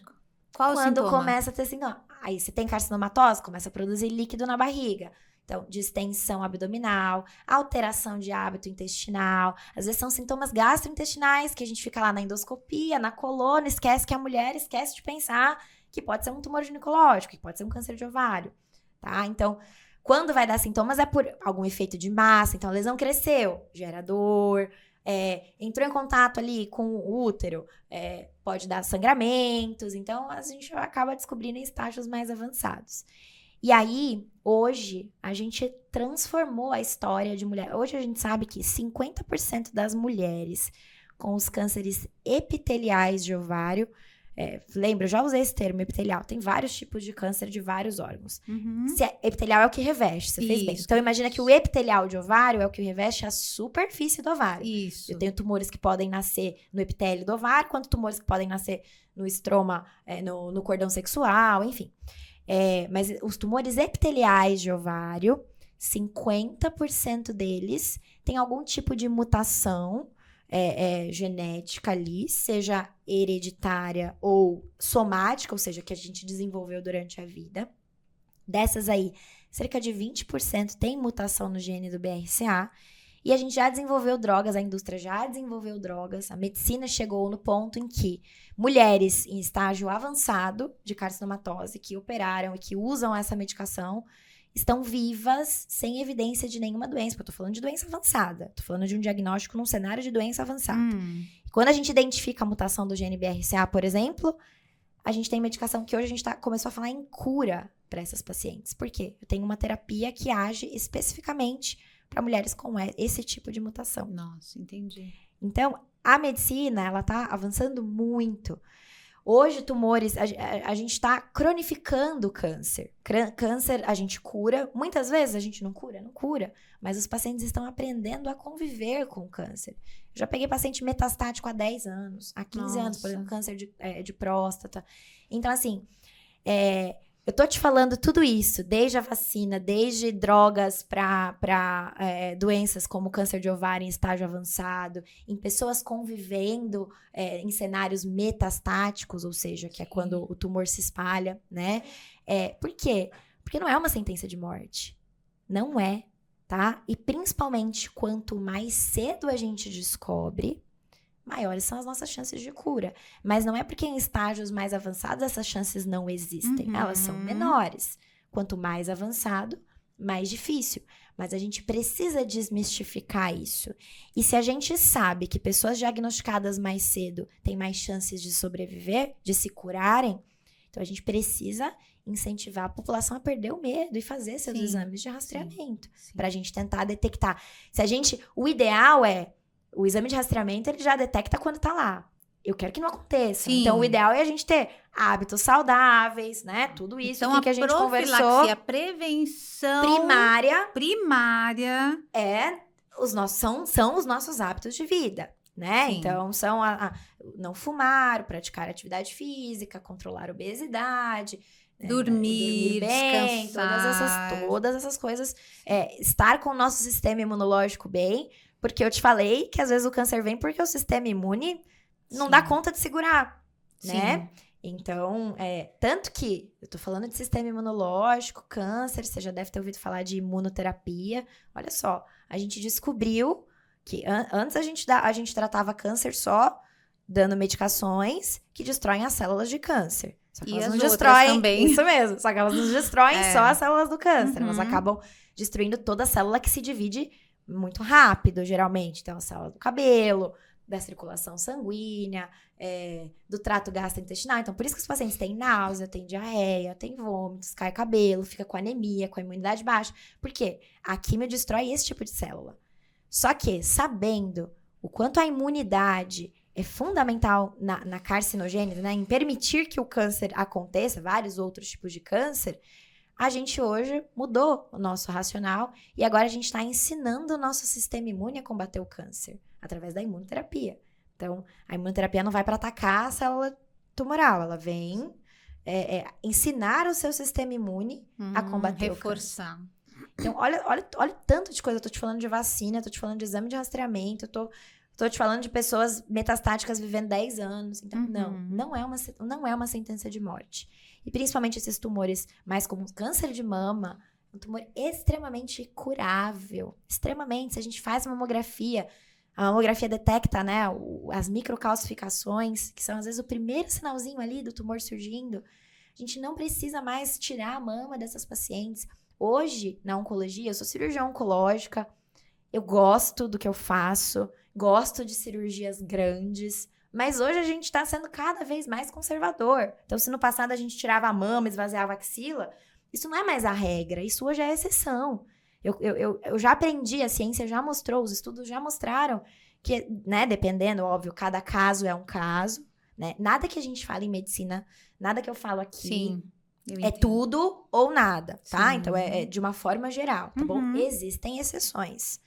Qual o quando sintoma? começa a ter sintoma. Aí você tem carcinomatose, começa a produzir líquido na barriga. Então, distensão abdominal, alteração de hábito intestinal. Às vezes são sintomas gastrointestinais que a gente fica lá na endoscopia, na coluna, esquece que a mulher esquece de pensar que pode ser um tumor ginecológico, que pode ser um câncer de ovário, tá? Então, Quando vai dar sintomas é por algum efeito de massa, então a lesão cresceu, gera dor, entrou em contato ali com o útero, pode dar sangramentos, então a gente acaba descobrindo em estágios mais avançados. E aí, hoje, a gente transformou a história de mulher. Hoje a gente sabe que 50% das mulheres com os cânceres epiteliais de ovário, lembra, eu já usei esse termo, epitelial, tem vários tipos de câncer de vários órgãos. Se epitelial é o que reveste, você fez bem. Então, imagina que o epitelial de ovário é o que reveste a superfície do ovário. Isso. Eu tenho tumores que podem nascer no epitélio do ovário, quanto tumores que podem nascer no estroma, no cordão sexual, enfim. Mas os tumores epiteliais de ovário, 50% deles tem algum tipo de mutação genética ali, seja hereditária ou somática, ou seja, que a gente desenvolveu durante a vida. Dessas aí, cerca de 20% tem mutação no gene do BRCA. E a gente já desenvolveu drogas, a indústria já desenvolveu drogas, a medicina chegou no ponto em que mulheres em estágio avançado de carcinomatose que operaram e que usam essa medicação estão vivas, sem evidência de nenhuma doença. Porque eu tô falando de doença avançada, tô falando de um diagnóstico num cenário de doença avançada. Quando a gente identifica a mutação do gene BRCA, por exemplo, a gente tem medicação que hoje a gente começou a falar em cura para essas pacientes. Por quê? Eu tenho uma terapia que age especificamente para mulheres com esse tipo de mutação. Nossa, entendi. Então, a medicina, ela tá avançando muito. Hoje, tumores, a gente tá cronificando o câncer. Câncer a gente cura. Muitas vezes a gente não cura. Mas os pacientes estão aprendendo a conviver com o câncer. Eu já peguei paciente metastático há 10 anos, há 15 anos, por exemplo, câncer de próstata. Então, assim, eu tô te falando tudo isso, desde a vacina, desde drogas para doenças como câncer de ovário em estágio avançado, em pessoas convivendo em cenários metastáticos, ou seja, que é quando o tumor se espalha, né? Por quê? Porque não é uma sentença de morte. Não é, tá? E principalmente quanto mais cedo a gente descobre, maiores são as nossas chances de cura. Mas não é porque em estágios mais avançados essas chances não existem. Elas são menores. Quanto mais avançado, mais difícil. Mas a gente precisa desmistificar isso. E se a gente sabe que pessoas diagnosticadas mais cedo têm mais chances de sobreviver, de se curarem, então a gente precisa incentivar a população a perder o medo e fazer seus exames de rastreamento. Para a gente tentar detectar. O ideal o exame de rastreamento, ele já detecta quando tá lá. Eu quero que não aconteça. Sim. Então, o ideal é a gente ter hábitos saudáveis, né? Tudo isso então, que a gente conversou. A prevenção primária são os nossos hábitos de vida, né? Sim. Então, são não fumar, praticar atividade física, controlar a obesidade, dormir bem, descansar. Todas essas coisas. Estar com o nosso sistema imunológico bem. Porque eu te falei que às vezes o câncer vem porque o sistema imune não dá conta de segurar, né? Então, tanto que eu tô falando de sistema imunológico, câncer, você já deve ter ouvido falar de imunoterapia. Olha só, a gente descobriu que antes a gente tratava câncer só dando medicações que destroem as células de câncer. Só que elas não destroem também. Isso mesmo, só que elas não destroem só as células do câncer. Elas acabam destruindo toda a célula que se divide muito rápido, geralmente. Então, a célula do cabelo, da circulação sanguínea, do trato gastrointestinal. Então, por isso que os pacientes têm náusea, têm diarreia, têm vômitos, cai cabelo, fica com anemia, com a imunidade baixa. Por quê? A quimio destrói esse tipo de célula. Só que, sabendo o quanto a imunidade é fundamental na carcinogênese, né, em permitir que o câncer aconteça, vários outros tipos de câncer, a gente hoje mudou o nosso racional e agora a gente está ensinando o nosso sistema imune a combater o câncer através da imunoterapia. Então, a imunoterapia não vai para atacar a célula tumoral, ela vem ensinar o seu sistema imune a combater reforçar. o câncer. Então, olha tanto de coisa. Eu tô te falando de vacina, eu tô te falando de exame de rastreamento, eu tô te falando de pessoas metastáticas vivendo 10 anos. Então, não é uma sentença de morte. E principalmente esses tumores mais comuns, câncer de mama, um tumor extremamente curável. Extremamente. Se a gente faz mamografia, a mamografia detecta, né, as microcalcificações, que são às vezes o primeiro sinalzinho ali do tumor surgindo. A gente não precisa mais tirar a mama dessas pacientes. Hoje, na oncologia, eu sou cirurgiã oncológica, eu gosto do que eu faço, gosto de cirurgias grandes, mas hoje a gente tá sendo cada vez mais conservador. Então, se no passado a gente tirava a mama, esvaziava a axila, isso não é mais a regra, isso hoje é exceção. Eu já aprendi, a ciência já mostrou, os estudos já mostraram que, né, dependendo, óbvio, cada caso é um caso, né? Nada que a gente fala em medicina, nada que eu falo aqui Sim, é tudo ou nada, tá? Sim. Então, é de uma forma geral, tá bom? Uhum. Existem exceções.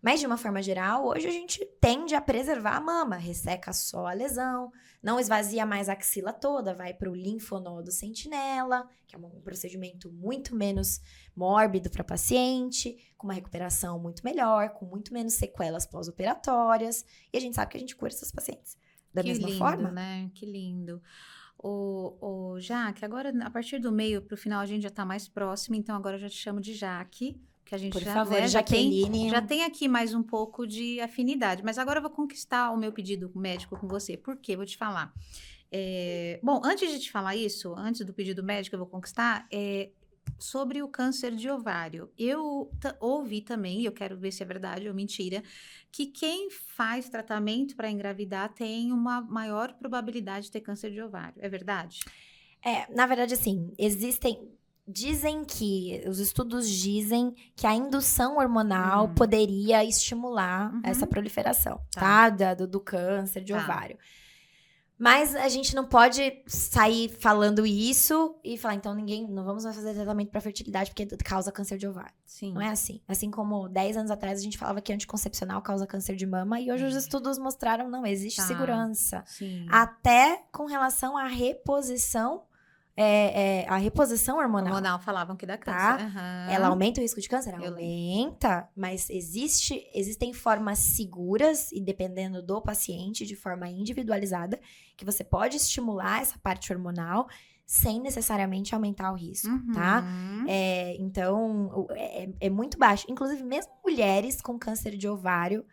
Mas, de uma forma geral, hoje a gente tende a preservar a mama, resseca só a lesão, não esvazia mais a axila toda, vai para o linfonodo sentinela, que é um procedimento muito menos mórbido para paciente, com uma recuperação muito melhor, com muito menos sequelas pós-operatórias, e a gente sabe que a gente cura essas pacientes da mesma lindo, forma. Né? Que lindo. Jaque, agora a partir do meio para o final a gente já está mais próximo, então agora eu já te chamo de Jaque. Que a gente Por já, favor, né, Jaqueline. já tem aqui mais um pouco de afinidade, mas agora eu vou conquistar o meu pedido médico com você. Por quê? Vou te falar. Bom, antes de te falar isso, antes do pedido médico eu vou conquistar, sobre o câncer de ovário. Eu ouvi também, e eu quero ver se é verdade ou mentira, que quem faz tratamento para engravidar tem uma maior probabilidade de ter câncer de ovário. É verdade? Na verdade, assim, os estudos dizem que a indução hormonal poderia estimular essa proliferação, tá? Do câncer de ovário. Mas a gente não pode sair falando isso e falar, então não vamos mais fazer tratamento para fertilidade porque causa câncer de ovário. Sim. Não é assim. Assim como 10 anos atrás a gente falava que anticoncepcional causa câncer de mama e hoje os estudos mostraram não existe segurança. Sim. Até com relação à reposição a reposição hormonal. Falavam que dá câncer. Tá? Uhum. Ela aumenta o risco de câncer? Aumenta, mas existem formas seguras e dependendo do paciente, de forma individualizada, que você pode estimular essa parte hormonal sem necessariamente aumentar o risco, tá? Então, é muito baixo. Inclusive, mesmo mulheres com câncer de ovário,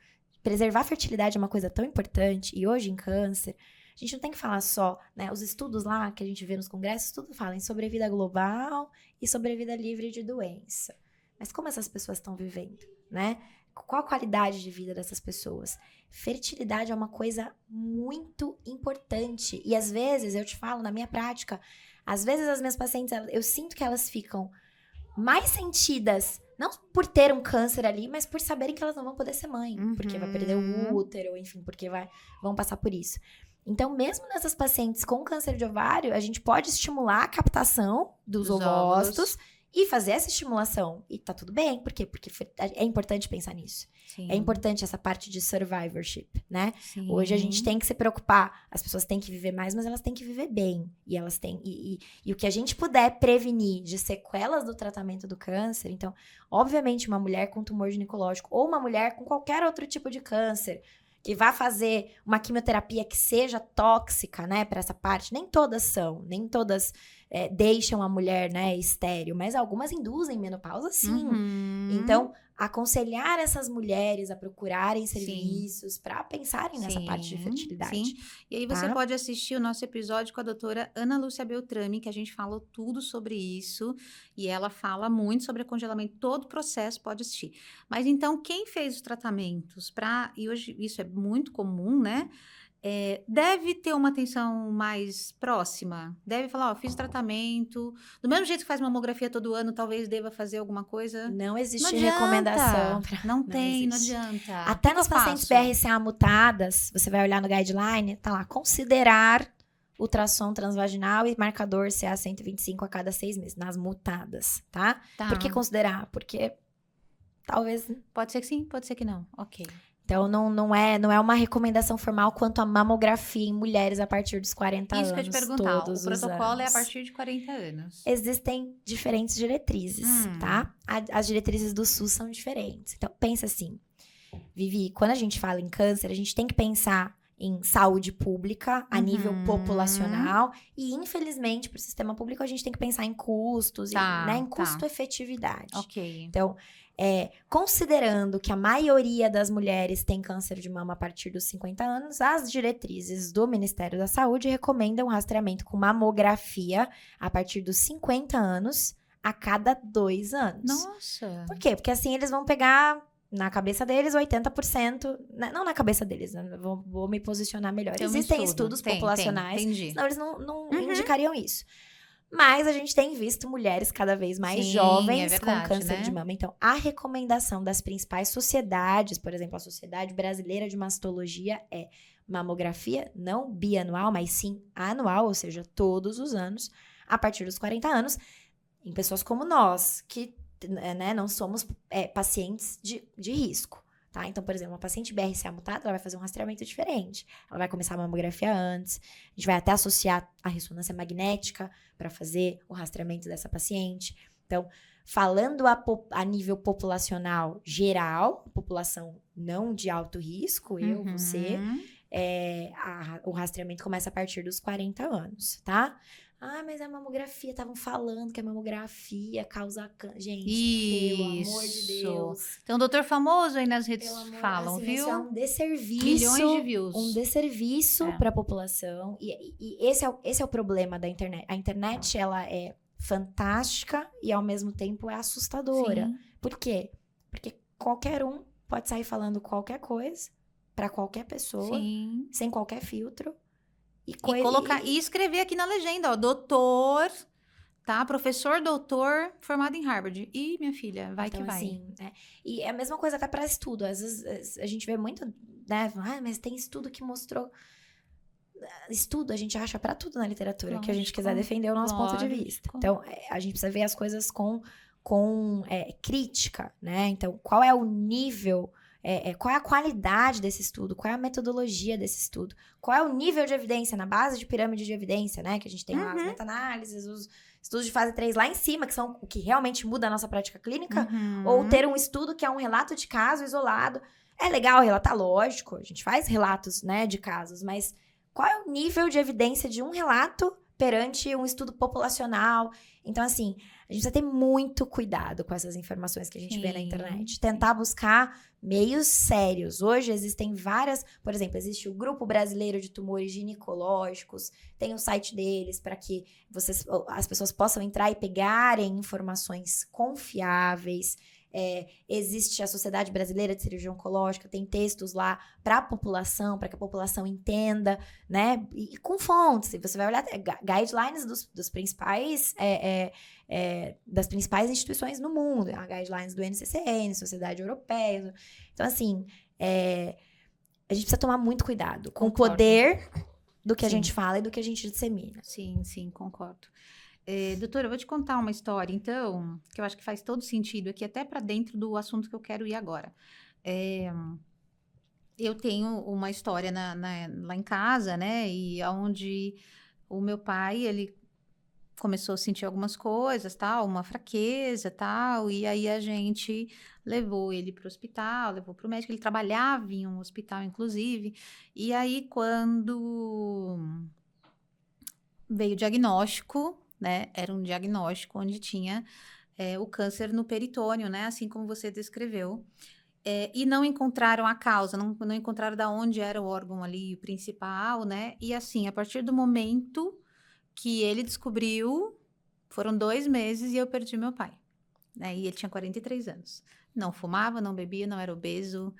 preservar a fertilidade é uma coisa tão importante. E hoje, em câncer, a gente não tem que falar só, né? Os estudos lá que a gente vê nos congressos, tudo fala em sobrevida global e sobrevida livre de doença. Mas como essas pessoas estão vivendo, né? Qual a qualidade de vida dessas pessoas? Fertilidade é uma coisa muito importante. E às vezes, eu te falo, na minha prática, às vezes as minhas pacientes, eu sinto que elas ficam mais sentidas, não por ter um câncer ali, mas por saberem que elas não vão poder ser mãe. Porque vai perder o útero, enfim, porque vão passar por isso. Então, mesmo nessas pacientes com câncer de ovário, a gente pode estimular a captação dos ovócitos e fazer essa estimulação. E tá tudo bem. Por quê? Porque é importante pensar nisso. Sim. É importante essa parte de survivorship, né? Sim. Hoje a gente tem que se preocupar. As pessoas têm que viver mais, mas elas têm que viver bem. E elas têm. E o que a gente puder prevenir de sequelas do tratamento do câncer. Então, obviamente, uma mulher com tumor ginecológico ou uma mulher com qualquer outro tipo de câncer que vá fazer uma quimioterapia que seja tóxica, né, para essa parte, nem todas deixam a mulher, né, estéril, mas algumas induzem menopausa, sim. Então, aconselhar essas mulheres a procurarem serviços para pensarem nessa parte de fertilidade. Sim. E aí você pode assistir o nosso episódio com a doutora Ana Lúcia Beltrame, que a gente falou tudo sobre isso, e ela fala muito sobre congelamento, todo o processo, pode assistir. Mas então, quem fez os tratamentos e hoje isso é muito comum, né? Deve ter uma atenção mais próxima? Deve falar, fiz tratamento. Do mesmo jeito que faz mamografia todo ano, talvez deva fazer alguma coisa? Não existe recomendação. Não adianta. Até nas pacientes BRCA mutadas, você vai olhar no guideline, tá lá, considerar ultrassom transvaginal e marcador CA125 a cada 6 meses, nas mutadas, tá? Por que considerar? Porque talvez... Pode ser que sim, pode ser que não. Ok. Então, não é uma recomendação formal quanto a mamografia em mulheres a partir dos 40 anos. Isso que eu te perguntar, o protocolo é a partir de 40 anos. Existem diferentes diretrizes, tá? As diretrizes do SUS são diferentes. Então, pensa assim, Vivi, quando a gente fala em câncer, a gente tem que pensar em saúde pública, a nível populacional, e infelizmente, para o sistema público, a gente tem que pensar em custos, em custo-efetividade. Ok. Então, considerando que a maioria das mulheres tem câncer de mama a partir dos 50 anos, as diretrizes do Ministério da Saúde recomendam rastreamento com mamografia a partir dos 50 anos a cada 2 anos. Nossa! Por quê? Porque assim eles vão pegar, na cabeça deles, 80%... Não na cabeça deles, né? Vou me posicionar melhor. Existem estudos populacionais, senão eles não indicariam isso. Mas a gente tem visto mulheres cada vez mais jovens com câncer de mama. Então, a recomendação das principais sociedades, por exemplo, a Sociedade Brasileira de Mastologia, é mamografia não bianual, mas sim anual, ou seja, todos os anos, a partir dos 40 anos, em pessoas como nós, que não somos pacientes de risco. Tá? Então, por exemplo, uma paciente BRCA mutada, ela vai fazer um rastreamento diferente. Ela vai começar a mamografia antes. A gente vai até associar a ressonância magnética para fazer o rastreamento dessa paciente. Então, falando a nível populacional geral, população não de alto risco, eu, você, o rastreamento começa a partir dos 40 anos, tá? Ah, mas a mamografia, estavam falando que a mamografia causa câncer. Gente, pelo amor de Deus. Tem um doutor famoso aí nas redes falam, assim, viu? Isso é um desserviço. Milhões de views. Um desserviço para a população. E esse é o problema da internet. A internet, ela é fantástica e, ao mesmo tempo, é assustadora. Sim. Por quê? Porque qualquer um pode sair falando qualquer coisa para qualquer pessoa, sem qualquer filtro. E escrever aqui na legenda, ó, doutor, tá? Professor, doutor, formado em Harvard. Ih, minha filha, vai então, que vai. Assim, e é a mesma coisa até para estudo. Às vezes a gente vê muito, né? Mas tem estudo que mostrou... Estudo a gente acha para tudo na literatura, que a gente quiser defender o nosso ponto de vista. Então, a gente precisa ver as coisas com crítica, né? Então, qual é o nível... qual é a qualidade desse estudo, qual é a metodologia desse estudo, qual é o nível de evidência na base de pirâmide de evidência, né? Que a gente tem lá as meta-análises, os estudos de fase 3 lá em cima, que são o que realmente muda a nossa prática clínica, ou ter um estudo que é um relato de caso isolado. É legal relatar, lógico, a gente faz relatos, né, de casos, mas qual é o nível de evidência de um relato perante um estudo populacional? Então, assim, a gente precisa ter muito cuidado com essas informações que a gente vê na internet. Tentar buscar meios sérios. Hoje existem várias... Por exemplo, existe o Grupo Brasileiro de Tumores Ginecológicos. Tem o site deles para que as pessoas possam entrar e pegarem informações confiáveis. Existe a Sociedade Brasileira de Cirurgia Oncológica, tem textos lá para a população, para que a população entenda, né? E com fontes, você vai olhar guidelines dos principais, das principais instituições no mundo, guidelines do NCCN, Sociedade Europeia. Então, assim, a gente precisa tomar muito cuidado com o poder do que a gente fala e do que a gente dissemina. Sim, concordo. Doutora, eu vou te contar uma história, então, que eu acho que faz todo sentido aqui, até para dentro do assunto que eu quero ir agora. Eu tenho uma história lá em casa, né? E onde o meu pai, ele começou a sentir algumas coisas, tal, uma fraqueza, tal, e aí a gente levou ele para o hospital, levou para o médico. Ele trabalhava em um hospital, inclusive. E aí, quando veio o diagnóstico, né? Era um diagnóstico onde tinha o câncer no peritônio, né? Assim como você descreveu. E não encontraram a causa, não encontraram de onde era o órgão ali principal, né? E assim, a partir do momento que ele descobriu, foram 2 meses e eu perdi meu pai, né? E ele tinha 43 anos. Não fumava, não bebia, não era obeso,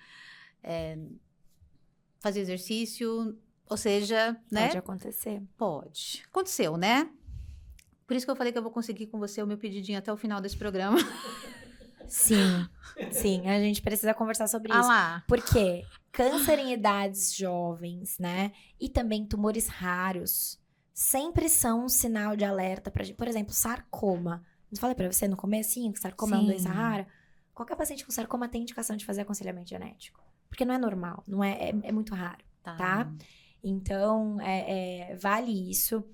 fazia exercício, ou seja, né? Pode acontecer. Pode. Aconteceu, né? Por isso que eu falei que eu vou conseguir com você o meu pedidinho até o final desse programa. Sim, a gente precisa conversar sobre isso. Lá. Porque câncer em idades jovens, né? E também tumores raros sempre são um sinal de alerta para, por exemplo, sarcoma. Eu falei para você no comecinho que sarcoma é uma doença rara. Qualquer paciente com sarcoma tem indicação de fazer aconselhamento genético. Porque não é normal, não é muito raro, tá? Então, vale isso.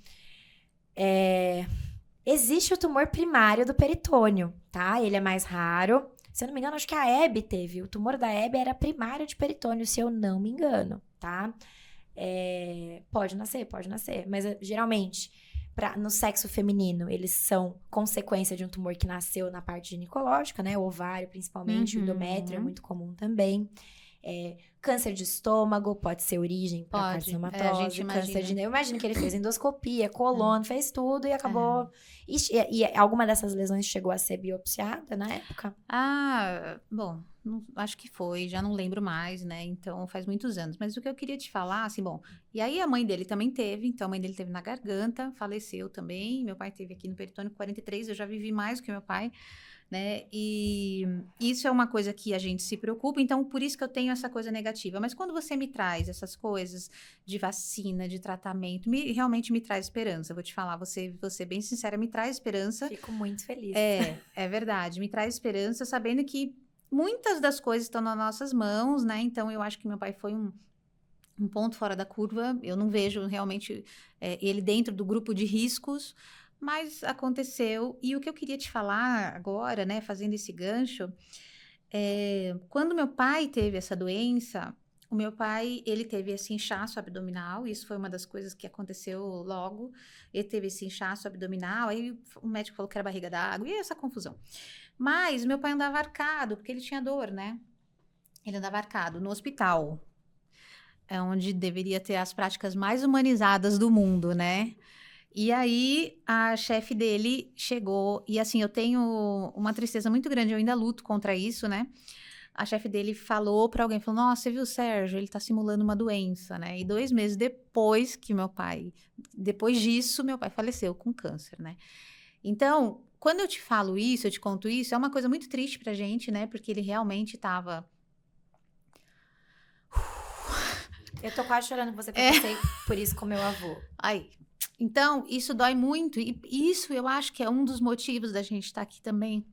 Existe o tumor primário do peritônio, tá? Ele é mais raro. Se eu não me engano, acho que a Hebe teve. O tumor da Hebe era primário de peritônio, se eu não me engano, tá? Pode nascer. Mas, geralmente, no sexo feminino, eles são consequência de um tumor que nasceu na parte ginecológica, né? O ovário, principalmente. O endométrio é muito comum também. Câncer de estômago pode ser origem para carcinomatose, a gente câncer de... Eu imagino que ele fez endoscopia, colon, fez tudo e acabou... E alguma dessas lesões chegou a ser biopsiada na época? Bom, acho que foi, já não lembro mais, né? Então, faz muitos anos. Mas o que eu queria te falar, assim, bom... E aí, a mãe dele também teve. Então, a mãe dele teve na garganta, faleceu também. Meu pai teve aqui no peritônio 43. Eu já vivi mais do que meu pai, né? E isso é uma coisa que a gente se preocupa. Então, por isso que eu tenho essa coisa negativa. Mas quando você me traz essas coisas de vacina, de tratamento, realmente me traz esperança. Vou te falar, você bem sincera, me traz esperança. Fico muito feliz. É verdade. Me traz esperança, sabendo que muitas das coisas estão nas nossas mãos, né? Então, eu acho que meu pai foi um ponto fora da curva. Eu não vejo realmente ele dentro do grupo de riscos, mas aconteceu. E o que eu queria te falar agora, né, fazendo esse gancho, quando meu pai teve essa doença, o meu pai, ele teve esse inchaço abdominal, isso foi uma das coisas que aconteceu logo. Ele teve esse inchaço abdominal, aí o médico falou que era barriga d'água, e essa confusão. Mas meu pai andava arcado, porque ele tinha dor, né? Ele andava arcado no hospital, onde deveria ter as práticas mais humanizadas do mundo, né? E aí, a chefe dele chegou, e assim, eu tenho uma tristeza muito grande, eu ainda luto contra isso, né? A chefe dele falou pra alguém, falou, nossa, você viu o Sérgio? Ele tá simulando uma doença, né? E 2 meses depois depois disso, meu pai faleceu com câncer, né? Então, quando eu te falo isso, eu te conto isso, é uma coisa muito triste pra gente, né? Porque ele realmente tava... Eu tô quase chorando que você passei por isso com meu avô. Então, isso dói muito. E isso eu acho que é um dos motivos da gente estar aqui também.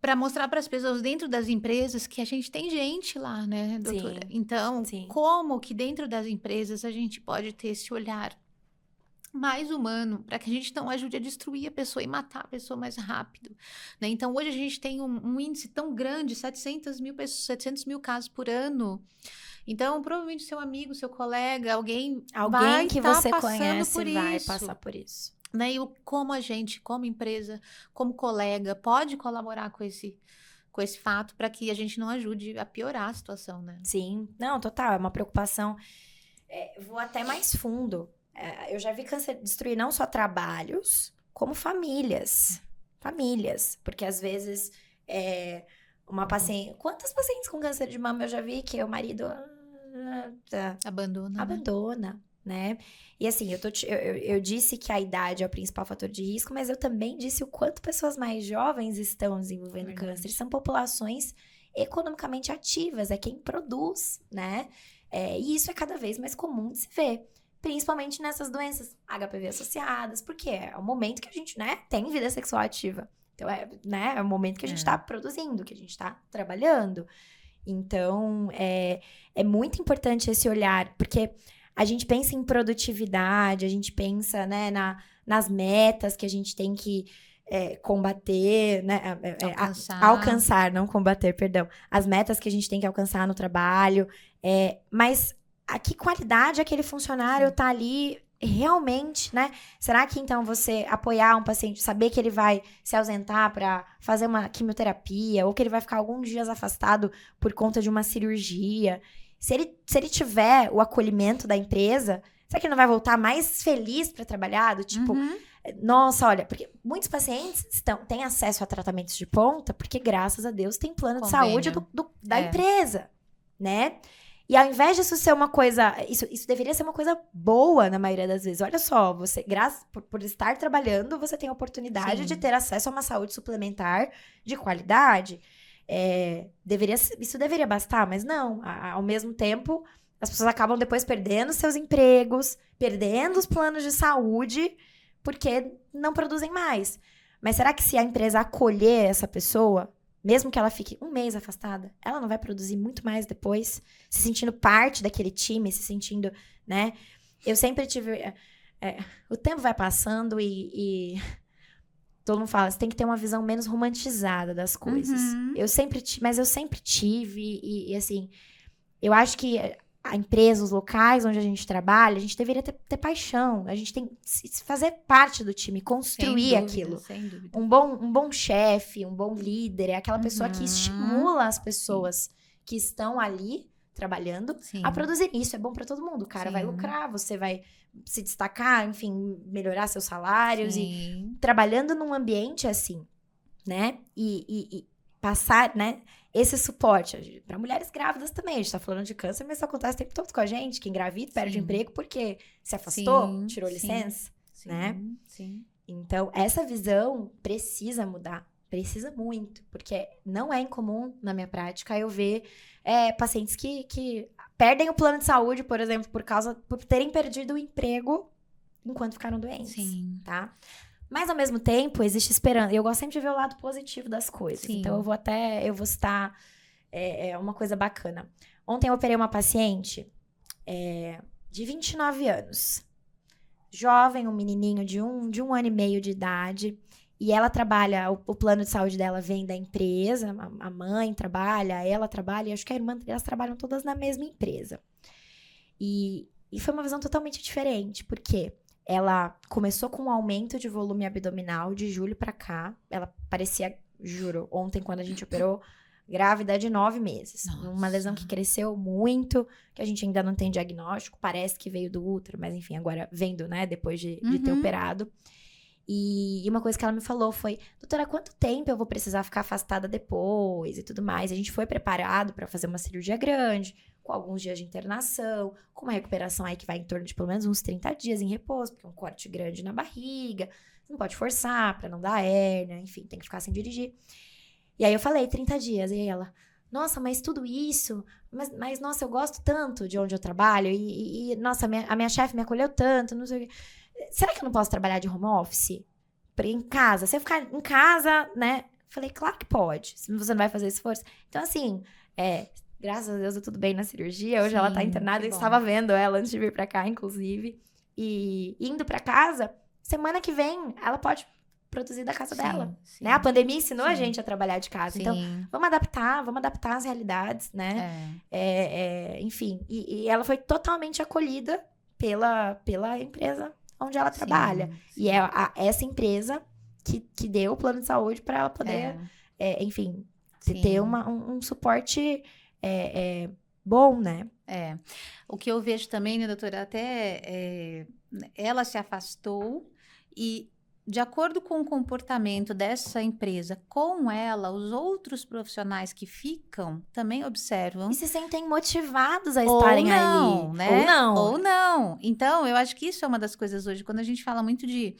Para mostrar para as pessoas dentro das empresas que a gente tem gente lá, né, doutora? Sim. Então, como que dentro das empresas a gente pode ter esse olhar mais humano, para que a gente não ajude a destruir a pessoa e matar a pessoa mais rápido, né? Então, hoje a gente tem um índice tão grande, 700 mil casos por ano. Então, provavelmente seu amigo, seu colega, alguém vai que tá você passando conhece por vai isso, passar por isso. né? E como a gente, como empresa, como colega, pode colaborar com esse fato para que a gente não ajude a piorar a situação, né? Sim, não, total, é uma preocupação. Vou até mais fundo. Eu já vi câncer destruir não só trabalhos, como famílias. Famílias, porque às vezes uma paciente... Quantas pacientes com câncer de mama eu já vi que o marido abandona, né? E assim, eu disse que a idade é o principal fator de risco, mas eu também disse o quanto pessoas mais jovens estão desenvolvendo câncer. São populações economicamente ativas, é quem produz, né? E isso é cada vez mais comum de se ver. Principalmente nessas doenças HPV associadas, porque é o momento que a gente, né, tem vida sexual ativa. Então, é o momento que a gente tá produzindo, que a gente tá trabalhando. Então, é muito importante esse olhar, porque a gente pensa em produtividade, a gente pensa, né, nas metas que a gente tem que combater, né, alcançar, não combater, perdão. As metas que a gente tem que alcançar no trabalho, mas a que qualidade aquele funcionário tá ali realmente, né? Será que, então, você apoiar um paciente, saber que ele vai se ausentar para fazer uma quimioterapia, ou que ele vai ficar alguns dias afastado por conta de uma cirurgia, se ele tiver o acolhimento da empresa, será que ele não vai voltar mais feliz para trabalhar? Tipo, nossa, olha, porque muitos pacientes têm acesso a tratamentos de ponta, porque, graças a Deus, tem plano de saúde da empresa, né? E ao invés disso ser uma coisa... Isso deveria ser uma coisa boa na maioria das vezes. Olha só, você, por estar trabalhando, você tem a oportunidade de ter acesso a uma saúde suplementar de qualidade. Isso deveria bastar, mas não. Ao mesmo tempo, as pessoas acabam depois perdendo seus empregos, perdendo os planos de saúde, porque não produzem mais. Mas será que se a empresa acolher essa pessoa... Mesmo que ela fique um mês afastada, ela não vai produzir muito mais depois, se sentindo parte daquele time, se sentindo, né? Eu sempre tive... o tempo vai passando e todo mundo fala, você tem que ter uma visão menos romantizada das coisas. Mas eu sempre tive, e assim, eu acho que a empresa, os locais onde a gente trabalha, a gente deveria ter paixão. A gente tem que fazer parte do time, construir aquilo. Sem dúvida. Um bom chefe, um bom líder, é aquela pessoa que estimula as pessoas, que estão ali trabalhando Sim. a produzir. Isso é bom para todo mundo. O cara vai Sim. lucrar, você vai se destacar, enfim, melhorar seus salários. Sim. E trabalhando num ambiente assim, né? E passar, né? Esse suporte para mulheres grávidas também. A gente tá falando de câncer, mas isso acontece o tempo todo com a gente. Que engravida, perde Sim. o emprego porque se afastou, Sim, tirou sim. licença, né? Sim. Então, essa visão precisa mudar. Precisa muito. Porque não é incomum, na minha prática, eu ver pacientes que perdem o plano de saúde, por exemplo, por terem perdido o emprego enquanto ficaram doentes. Sim. Tá? Mas, ao mesmo tempo, existe esperança. Eu gosto sempre de ver o lado positivo das coisas. Sim. Então, eu vou citar uma coisa bacana. Ontem eu operei uma paciente de 29 anos. Jovem, um menininho de um ano e meio de idade. E ela trabalha, o plano de saúde dela vem da empresa. A mãe trabalha, ela trabalha. E acho que a irmã, elas trabalham todas na mesma empresa. E foi uma visão totalmente diferente. Por quê? Ela começou com um aumento de volume abdominal de julho pra cá. Ela parecia, juro, ontem quando a gente operou, grávida de 9 meses. Nossa. Uma lesão que cresceu muito, que a gente ainda não tem diagnóstico. Parece que veio do útero, mas enfim, agora vendo, né, depois de ter operado. E uma coisa que ela me falou foi, doutora, quanto tempo eu vou precisar ficar afastada depois e tudo mais? A gente foi preparado pra fazer uma cirurgia grande, com alguns dias de internação, com uma recuperação aí que vai em torno de pelo menos uns 30 dias em repouso, porque é um corte grande na barriga, você não pode forçar pra não dar hérnia, enfim, tem que ficar sem dirigir. E aí eu falei, 30 dias, e aí ela, nossa, mas tudo isso, mas nossa, eu gosto tanto de onde eu trabalho, e nossa, a minha chefe me acolheu tanto, não sei o quê. Será que eu não posso trabalhar de home office? Em casa? Se eu ficar em casa, né? Falei, claro que pode, se você não vai fazer esforço. Então, assim, graças a Deus, deu tudo bem na cirurgia. Hoje ela tá internada, eu estava vendo ela antes de vir pra cá, inclusive. E indo pra casa, semana que vem, ela pode produzir da casa dela. Sim. Né? A pandemia ensinou a gente a trabalhar de casa. Sim. Então, vamos adaptar as realidades, né? Enfim, e ela foi totalmente acolhida pela empresa onde ela trabalha. Sim. E essa empresa que deu o plano de saúde para ela poder, enfim, ter um suporte bom, né? O que eu vejo também, né, doutora, até ela se afastou e, de acordo com o comportamento dessa empresa com ela, os outros profissionais que ficam também observam. E se sentem motivados a estarem ali. Né? Ou não. Então, eu acho que isso é uma das coisas hoje, quando a gente fala muito de...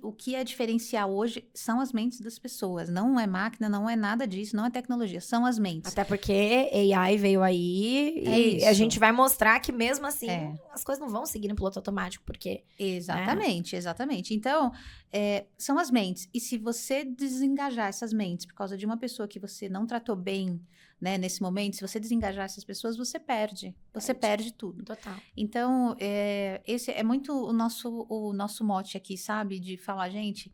o que é diferencial hoje são as mentes das pessoas. Não é máquina, não é nada disso, não é tecnologia, são as mentes. Até porque AI veio aí e a gente vai mostrar que mesmo assim as coisas não vão seguir no piloto automático, porque... Exatamente. Então, são as mentes. E se você desengajar essas mentes por causa de uma pessoa que você não tratou bem, né, nesse momento, se você desengajar essas pessoas, você perde. Você perde tudo. Total. Então, esse é muito o nosso mote aqui, sabe? De falar, gente,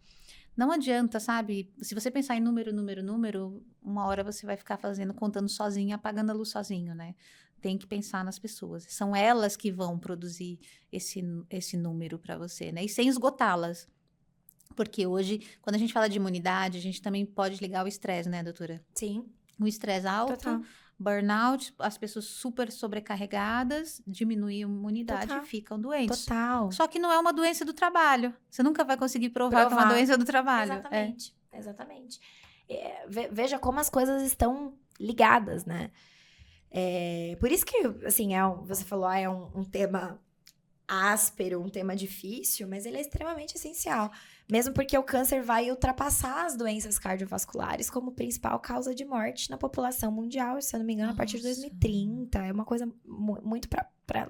não adianta, sabe? Se você pensar em número, uma hora você vai ficar contando sozinho, apagando a luz sozinho, né? Tem que pensar nas pessoas. São elas que vão produzir esse número para você, né? E sem esgotá-las. Porque hoje, quando a gente fala de imunidade, a gente também pode ligar o estresse, né, doutora? Sim. O estresse alto, Total. Burnout, as pessoas super sobrecarregadas, diminuem a imunidade e ficam doentes. Total. Só que não é uma doença do trabalho. Você nunca vai conseguir provar que é uma doença do trabalho. Exatamente. Veja como as coisas estão ligadas, né? Por isso que, assim, você falou, é um tema áspero, um tema difícil, mas ele é extremamente essencial. Mesmo porque o câncer vai ultrapassar as doenças cardiovasculares como principal causa de morte na população mundial, se eu não me engano, a partir de 2030. É uma coisa muito para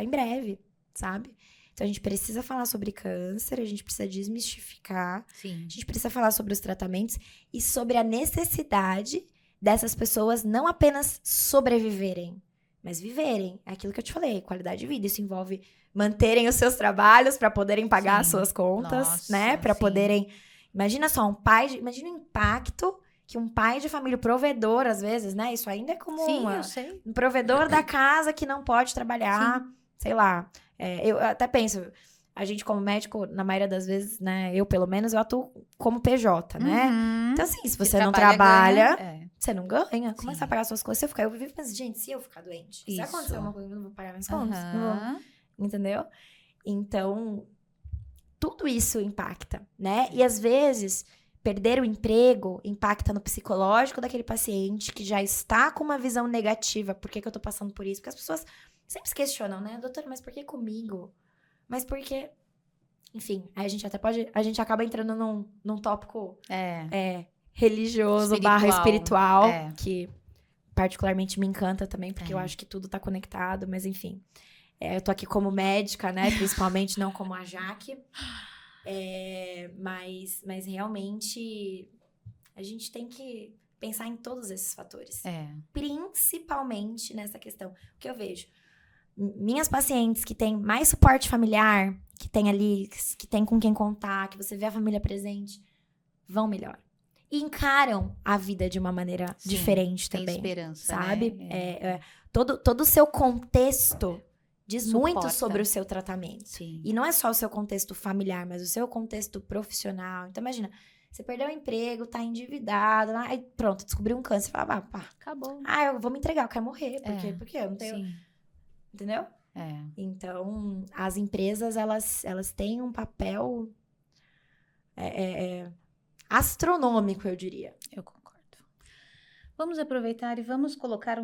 em breve, sabe? Então, a gente precisa falar sobre câncer, a gente precisa desmistificar, Sim. a gente precisa falar sobre os tratamentos e sobre a necessidade dessas pessoas não apenas sobreviverem, mas viverem. É aquilo que eu te falei, qualidade de vida. Isso envolve manterem os seus trabalhos para poderem pagar as suas contas, né? Para poderem... Imagina só, imagina o impacto que um pai de família, provedor, às vezes, né? Isso ainda é comum. Sim, eu sei. Um provedor da casa que não pode trabalhar, sei lá. Eu até penso, a gente como médico, na maioria das vezes, né, eu pelo menos, eu atuo como PJ, né? Então assim, se você não trabalha, você não ganha. Como é que você vai pagar suas coisas? Se eu ficar, eu vivo pensando, gente, se eu ficar doente, se acontecer alguma coisa, eu não vou pagar minhas contas, não vou, entendeu? Então, tudo isso impacta, né? E às vezes, perder o emprego impacta no psicológico daquele paciente que já está com uma visão negativa. Por que eu tô passando por isso? Porque as pessoas sempre se questionam, né? Doutora, mas por que comigo? Mas por que... Enfim, aí a gente acaba entrando num tópico religioso / espiritual, que particularmente me encanta também, porque eu acho que tudo tá conectado, mas enfim. Eu tô aqui como médica, né? Principalmente, não como a Jaque. Mas realmente a gente tem que pensar em todos esses fatores. Principalmente nessa questão. O que eu vejo? Minhas pacientes que têm mais suporte familiar, que tem ali, que tem com quem contar, que você vê a família presente, vão melhor. E encaram a vida de uma maneira diferente também. Tem esperança, sabe? Todo o seu contexto diz muito sobre o seu tratamento. Sim. E não é só o seu contexto familiar, mas o seu contexto profissional. Então, imagina, você perdeu o emprego, tá endividado, aí pronto, descobriu um câncer. Fala, pá, acabou. Eu vou me entregar, eu quero morrer. Porque eu não tenho... Sim. Entendeu? Então, as empresas, elas têm um papel astronômico, eu diria. Eu concordo. Vamos aproveitar e vamos colocar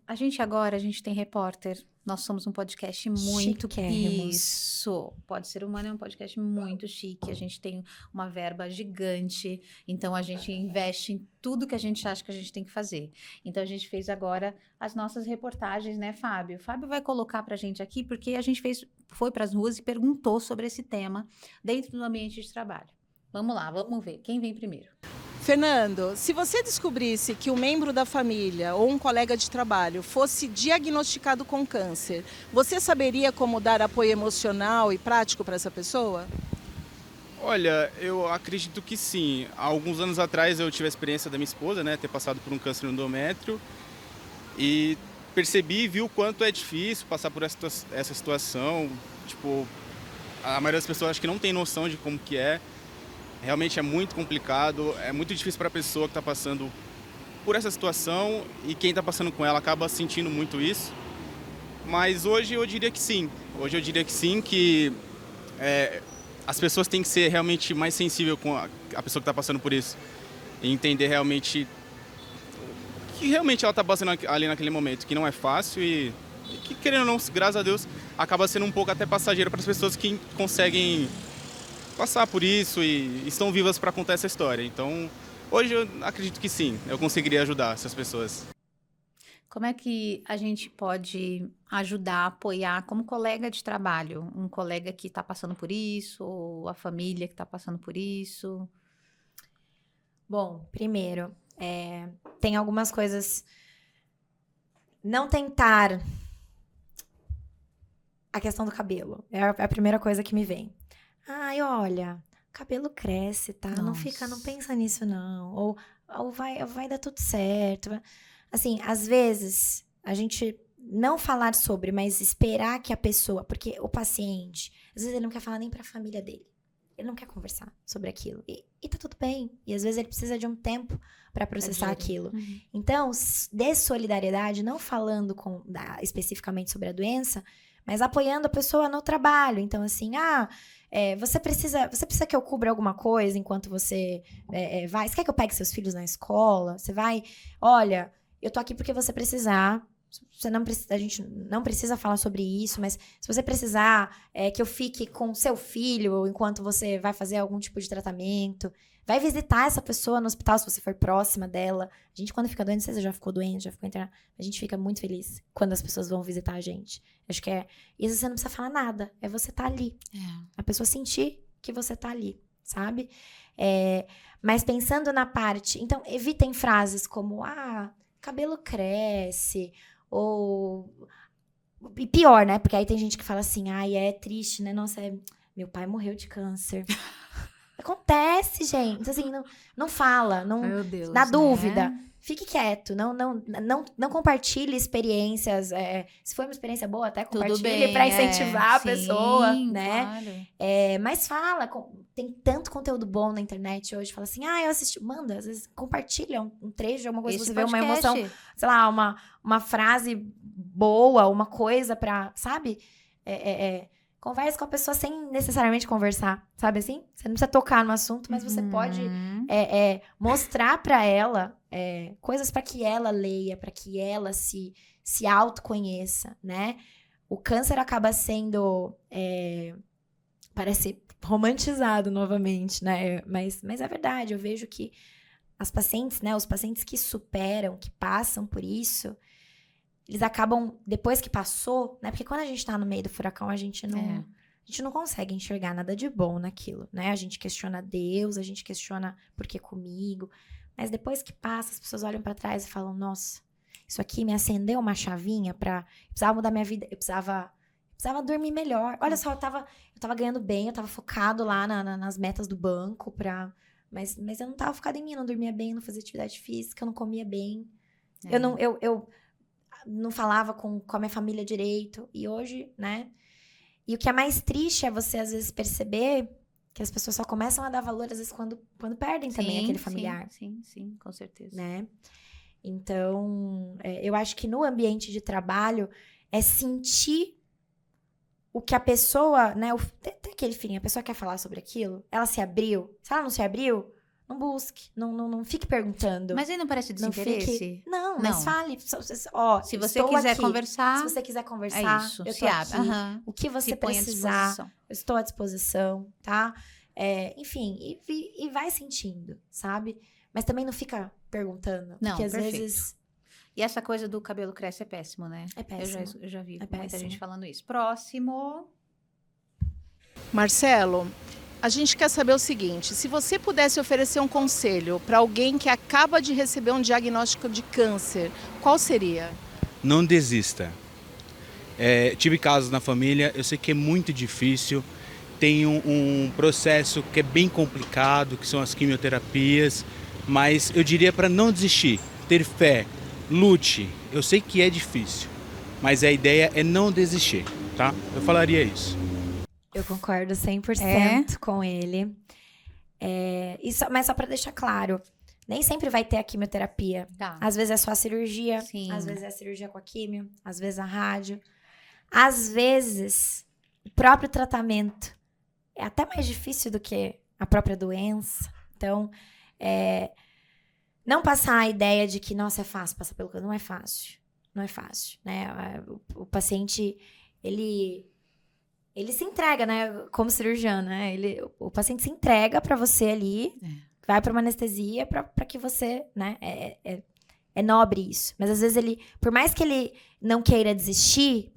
A gente tem repórter. Nós somos um podcast muito... Isso. Pode Ser Humano é um podcast muito chique. A gente tem uma verba gigante. Então, a gente investe em tudo que a gente acha que a gente tem que fazer. Então, a gente fez agora as nossas reportagens, né, Fábio? O Fábio vai colocar pra gente aqui, porque a gente foi pras ruas e perguntou sobre esse tema dentro do ambiente de trabalho. Vamos lá, vamos ver. Quem vem primeiro? Fernando, se você descobrisse que um membro da família ou um colega de trabalho fosse diagnosticado com câncer, você saberia como dar apoio emocional e prático para essa pessoa? Olha, eu acredito que sim. Há alguns anos atrás eu tive a experiência da minha esposa, né, ter passado por um câncer no endométrio e percebi e vi o quanto é difícil passar por essa situação. Tipo, a maioria das pessoas acho que não tem noção de como que é. Realmente é muito complicado, é muito difícil para a pessoa que está passando por essa situação e quem está passando com ela acaba sentindo muito isso. Mas hoje eu diria que sim. Hoje eu diria que sim, que as pessoas têm que ser realmente mais sensíveis com a pessoa que está passando por isso. E entender realmente o que realmente ela está passando ali naquele momento, que não é fácil e que, querendo ou não, graças a Deus, acaba sendo um pouco até passageiro para as pessoas que conseguem passar por isso e estão vivas para contar essa história. Então, hoje eu acredito que sim, eu conseguiria ajudar essas pessoas. Como é que a gente pode ajudar, apoiar como colega de trabalho? Um colega que está passando por isso, ou a família que está passando por isso? Bom, primeiro, tem algumas coisas... Não tentar... A questão do cabelo. É a primeira coisa que me vem. Ai, olha, cabelo cresce, tá? Nossa. Não pensa nisso, não. Ou vai dar tudo certo. Assim, às vezes, a gente não falar sobre, mas esperar que a pessoa... Porque o paciente, às vezes ele não quer falar nem pra família dele. Ele não quer conversar sobre aquilo. E tá tudo bem. E às vezes ele precisa de um tempo pra processar aquilo. Uhum. Então, dê solidariedade, não falando especificamente sobre a doença, mas apoiando a pessoa no trabalho. Então, assim, você precisa que eu cubra alguma coisa enquanto você vai? Você quer que eu pegue seus filhos na escola? Você vai? Olha, eu tô aqui porque você precisar. A gente não precisa falar sobre isso, mas se você precisar que eu fique com seu filho enquanto você vai fazer algum tipo de tratamento, vai visitar essa pessoa no hospital se você for próxima dela. A gente, quando fica doente, não sei se você já ficou doente, já ficou internado, a gente fica muito feliz quando as pessoas vão visitar a gente. Acho que e você não precisa falar nada, é você tá ali. A pessoa sentir que você tá ali, sabe? Mas pensando na parte... Então, evitem frases como, cabelo cresce... E pior, né? Porque aí tem gente que fala assim, é triste, né? Nossa, meu pai morreu de câncer. Acontece, esquece, gente. Então, assim, não fala, não, Meu Deus, na né? dúvida. Fique quieto, não compartilhe experiências. Se foi uma experiência boa, até Tudo compartilhe bem, pra incentivar a sim, pessoa, né? Claro. Mas fala, tem tanto conteúdo bom na internet hoje. Fala assim, eu assisti. Manda, às vezes compartilha um trecho de alguma coisa. Esse Você vê uma podcast. emoção, sei lá, uma frase boa, uma coisa pra, sabe? Converse com a pessoa sem necessariamente conversar, sabe assim? Você não precisa tocar no assunto, mas você pode mostrar pra ela coisas pra que ela leia, pra que ela se autoconheça, né? O câncer acaba sendo, parece romantizado novamente, né? Mas é verdade, eu vejo que as pacientes, né? Os pacientes que superam, que passam por isso, eles acabam, depois que passou, né? Porque quando a gente tá no meio do furacão, a gente não consegue enxergar nada de bom naquilo, né? A gente questiona Deus, a gente questiona por que comigo. Mas depois que passa, as pessoas olham pra trás e falam, nossa, isso aqui me acendeu uma chavinha pra... Eu precisava mudar minha vida, eu precisava dormir melhor. Olha só, eu tava ganhando bem, eu tava focado lá nas metas do banco mas eu não tava focada em mim, eu não dormia bem, eu não fazia atividade física, eu não comia bem. Eu não falava com a minha família direito. E hoje, né? E o que é mais triste é você, às vezes, perceber que as pessoas só começam a dar valor, às vezes, quando perdem também aquele familiar. Sim, com certeza. Né? Então, eu acho que no ambiente de trabalho é sentir o que a pessoa, né? Tem aquele feeling, a pessoa quer falar sobre aquilo, ela se abriu. Se ela não se abriu, não busque, não fique perguntando. Mas aí não parece desinteresse? Não, mas fale. Ó, se você quiser conversar... Se você quiser conversar, isso, eu tô aqui. Uhum. O que você precisar, eu estou à disposição, tá? Enfim, e vai sentindo, sabe? Mas também não fica perguntando. Não, porque às perfeito. vezes... E essa coisa do cabelo cresce é péssimo, né? É péssimo. Eu já vi É muita péssimo. gente falando isso. Próximo. Marcelo, a gente quer saber o seguinte, se você pudesse oferecer um conselho para alguém que acaba de receber um diagnóstico de câncer, qual seria? Não desista. Tive casos na família, eu sei que é muito difícil, tem um processo que é bem complicado, que são as quimioterapias, mas eu diria para não desistir, ter fé, lute. Eu sei que é difícil, mas a ideia é não desistir, tá? Eu falaria isso. Eu concordo 100% com ele. Mas só pra deixar claro, nem sempre vai ter a quimioterapia. Tá. Às vezes é só a cirurgia, Sim. Às vezes é a cirurgia com a quimio, às vezes a rádio. Às vezes, o próprio tratamento é até mais difícil do que a própria doença. Então, não passar a ideia de que, nossa, é fácil passar pelo câncer. Não é fácil. Não é fácil, né? O paciente, ele se entrega, né? Como cirurgião, né? O paciente se entrega pra você ali, vai pra uma anestesia pra que você, né? É nobre isso. Mas às vezes ele, por mais que ele não queira desistir,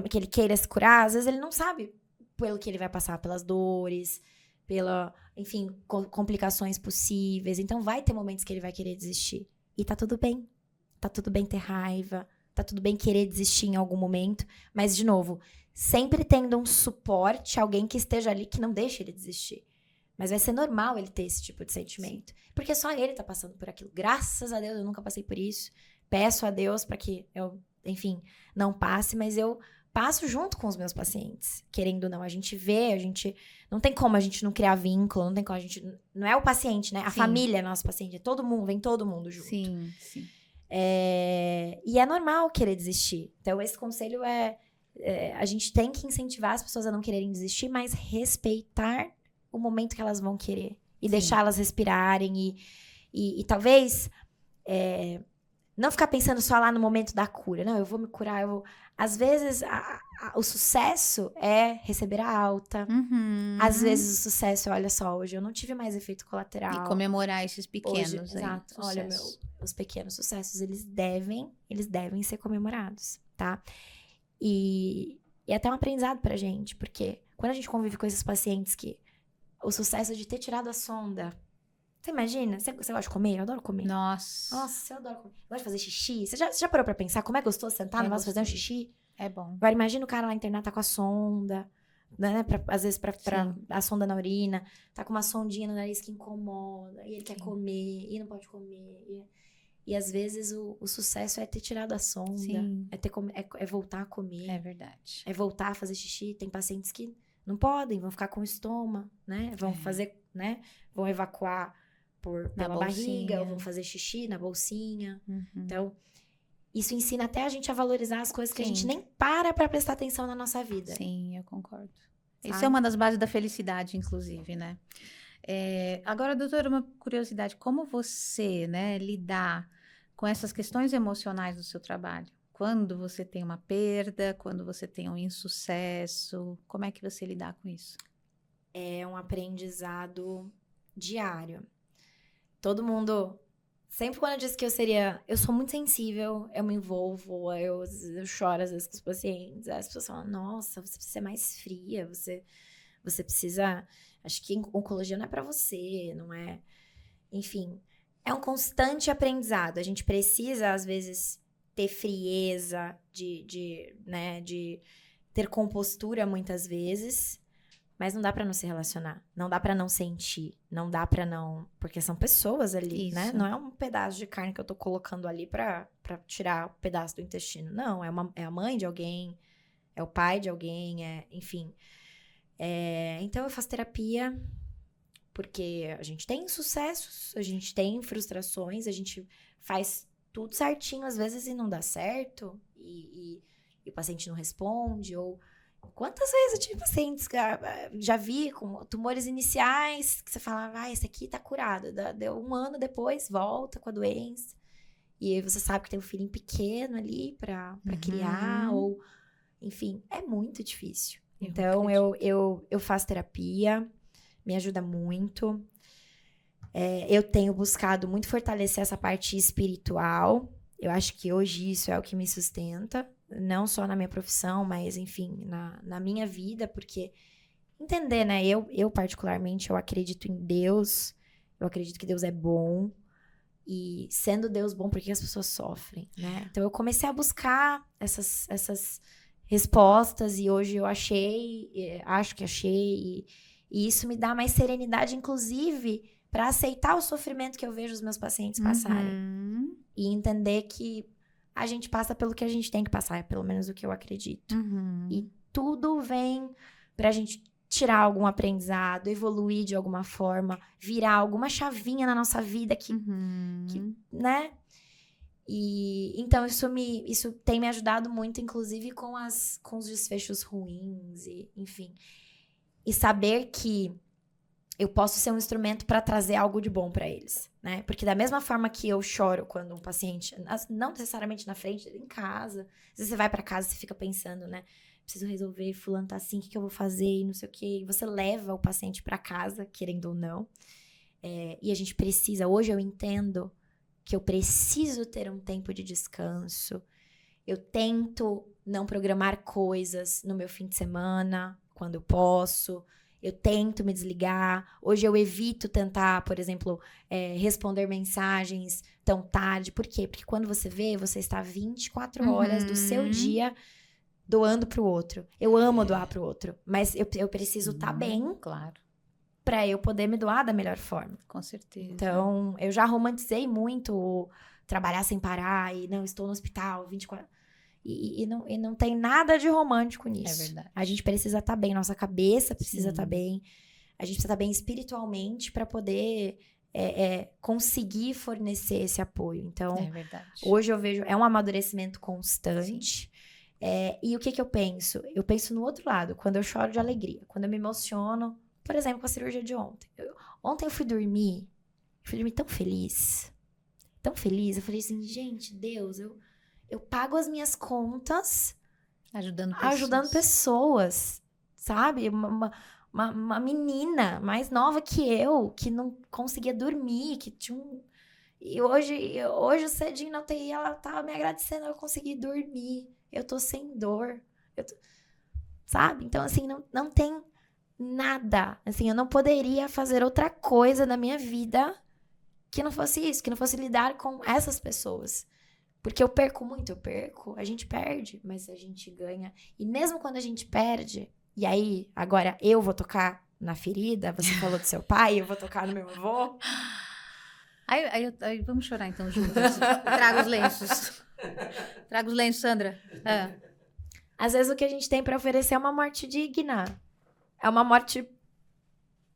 que ele queira se curar, às vezes ele não sabe pelo que ele vai passar, pelas dores, enfim, complicações possíveis. Então vai ter momentos que ele vai querer desistir. E tá tudo bem. Tá tudo bem ter raiva, tá tudo bem querer desistir em algum momento. Mas, de novo, sempre tendo um suporte, alguém que esteja ali que não deixe ele desistir. Mas vai ser normal ele ter esse tipo de sentimento. Porque só ele tá passando por aquilo. Graças a Deus eu nunca passei por isso. Peço a Deus para que eu, enfim, não passe, mas eu passo junto com os meus pacientes. Querendo ou não, a gente vê, não tem como a gente não criar vínculo, não tem como a gente... Não é o paciente, né? A família é nosso paciente, todo mundo, vem todo mundo junto. Sim. E é normal querer desistir. Então, esse conselho a gente tem que incentivar as pessoas a não quererem desistir, mas respeitar o momento que elas vão querer. E deixá-las respirarem. E talvez não ficar pensando só lá no momento da cura. Não, eu vou me curar. Às vezes, o sucesso é receber a alta. Uhum. Às vezes, o sucesso é, olha só, hoje eu não tive mais efeito colateral. E comemorar esses pequenos hoje, exato. Olha, os pequenos sucessos, eles devem ser comemorados, tá? E é até um aprendizado pra gente, porque quando a gente convive com esses pacientes que o sucesso de ter tirado a sonda... Você imagina? Você gosta de comer? Eu adoro comer. Nossa, eu adoro comer. Eu gosto de fazer xixi. Você já parou pra pensar como é gostoso sentar no vaso fazer um xixi? É bom. Agora, imagina o cara lá internado, tá com a sonda. né? Às vezes pra Sim. a sonda na urina, tá com uma sondinha no nariz que incomoda, e ele quer comer, e não pode comer. E às vezes o sucesso é ter tirado a sonda, Sim. é voltar a comer, É verdade. é voltar a fazer xixi. Tem pacientes que não podem, vão ficar com estômago, né? Vão fazer, né? Vão evacuar pela barriga, ou vão fazer xixi na bolsinha. Então, isso ensina até a gente a valorizar as coisas que a gente nem para prestar atenção na nossa vida. Sim, eu concordo. Sabe? Isso é uma das bases da felicidade, inclusive, né? Agora, doutora, uma curiosidade. Como você, né, lidar com essas questões emocionais do seu trabalho? Quando você tem uma perda, quando você tem um insucesso, como é que você lidar com isso? É um aprendizado diário. Todo mundo... Sempre quando eu disse que eu sou muito sensível, eu me envolvo, eu choro às vezes com os pacientes. As pessoas falam, nossa, você precisa ser mais fria, você precisa... Acho que oncologia não é pra você, não é... Enfim, é um constante aprendizado. A gente precisa, às vezes, ter frieza, de ter compostura muitas vezes, mas não dá pra não se relacionar, não dá pra não sentir, não dá pra não... Porque são pessoas ali, né? Não é um pedaço de carne que eu tô colocando ali pra tirar um pedaço do intestino. Não, é a mãe de alguém, é o pai de alguém, enfim. Então eu faço terapia porque a gente tem sucessos, a gente tem frustrações, a gente faz tudo certinho às vezes e não dá certo, e o paciente não responde, ou... Quantas vezes eu tive pacientes que já vi com tumores iniciais que você fala, esse aqui tá curado. Deu 1 ano depois, volta com a doença. E aí você sabe que tem um filhinho pequeno ali pra criar, ou... Enfim, é muito difícil. Então, eu faço terapia, me ajuda muito. Eu tenho buscado muito fortalecer essa parte espiritual. Eu acho que hoje isso é o que me sustenta. Não só na minha profissão, mas, enfim, na minha vida, porque entender, né? Eu particularmente, eu acredito em Deus, eu acredito que Deus é bom, e sendo Deus bom, por que as pessoas sofrem, né? Então, eu comecei a buscar essas respostas, e hoje eu acho que achei, e isso me dá mais serenidade, inclusive, para aceitar o sofrimento que eu vejo os meus pacientes passarem, e entender que a gente passa pelo que a gente tem que passar, é pelo menos o que eu acredito. E tudo vem pra gente tirar algum aprendizado, evoluir de alguma forma, virar alguma chavinha na nossa vida que né? E então isso tem me ajudado muito, inclusive com os desfechos ruins, e enfim. E saber que eu posso ser um instrumento para trazer algo de bom para eles, né? Porque da mesma forma que eu choro quando um paciente, não necessariamente na frente, em casa, às vezes você vai para casa e fica pensando, né? Preciso resolver, fulano tá assim, o que eu vou fazer, e não sei o quê. E você leva o paciente para casa, querendo ou não. E a gente precisa, hoje eu entendo que eu preciso ter um tempo de descanso. Eu tento não programar coisas no meu fim de semana, quando eu posso. Eu tento me desligar. Hoje eu evito tentar, por exemplo, responder mensagens tão tarde. Por quê? Porque quando você vê, você está 24 horas do seu dia doando pro outro. Eu amo doar pro outro, mas eu preciso estar bem, claro, para eu poder me doar da melhor forma. Com certeza. Então, eu já romantizei muito o trabalhar sem parar, e não, estou no hospital 24... E não tem nada de romântico nisso. É verdade. A gente precisa estar bem, nossa cabeça precisa estar bem. A gente precisa estar bem espiritualmente para poder conseguir fornecer esse apoio. Então, É verdade. hoje eu vejo, é um amadurecimento constante. E o que eu penso? Eu penso no outro lado, quando eu choro de alegria, quando eu me emociono, por exemplo, com a cirurgia de ontem. Ontem eu fui dormir tão feliz. Tão feliz. Eu falei assim, gente, Deus, eu pago as minhas contas ajudando pessoas, sabe? Uma menina mais nova que eu, que não conseguia dormir, que tinha um... E hoje cedinho na UTI, ela tava me agradecendo, eu consegui dormir, eu tô sem dor, sabe? Então, assim, não tem nada, assim, eu não poderia fazer outra coisa na minha vida que não fosse isso, que não fosse lidar com essas pessoas. Porque eu perco muito, a gente perde, mas a gente ganha. E mesmo quando a gente perde, E aí, agora eu vou tocar na ferida? Você falou do seu pai, eu vou tocar no meu avô? Aí vamos chorar então juntas. Traga os lenços. Traga os lenços, Sandra. Às vezes o que a gente tem pra oferecer é uma morte digna. É uma morte...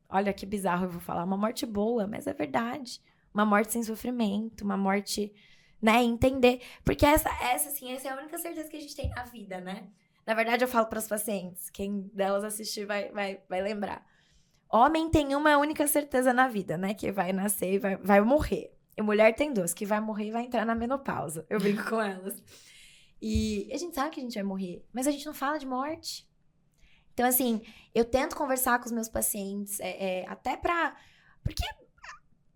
Olha que bizarro eu vou falar. Uma morte boa, mas é verdade. Uma morte sem sofrimento, uma morte... Né? Entender. Porque essa é a única certeza que a gente tem na vida, né? Na verdade, eu falo para os pacientes. Quem delas assistir vai lembrar. Homem tem uma única certeza na vida, né? Que vai nascer e vai morrer. E mulher tem duas, que vai morrer e vai entrar na menopausa. Eu brinco com elas. E a gente sabe que a gente vai morrer, mas a gente não fala de morte. Então, assim, eu tento conversar com os meus pacientes, até pra... Porque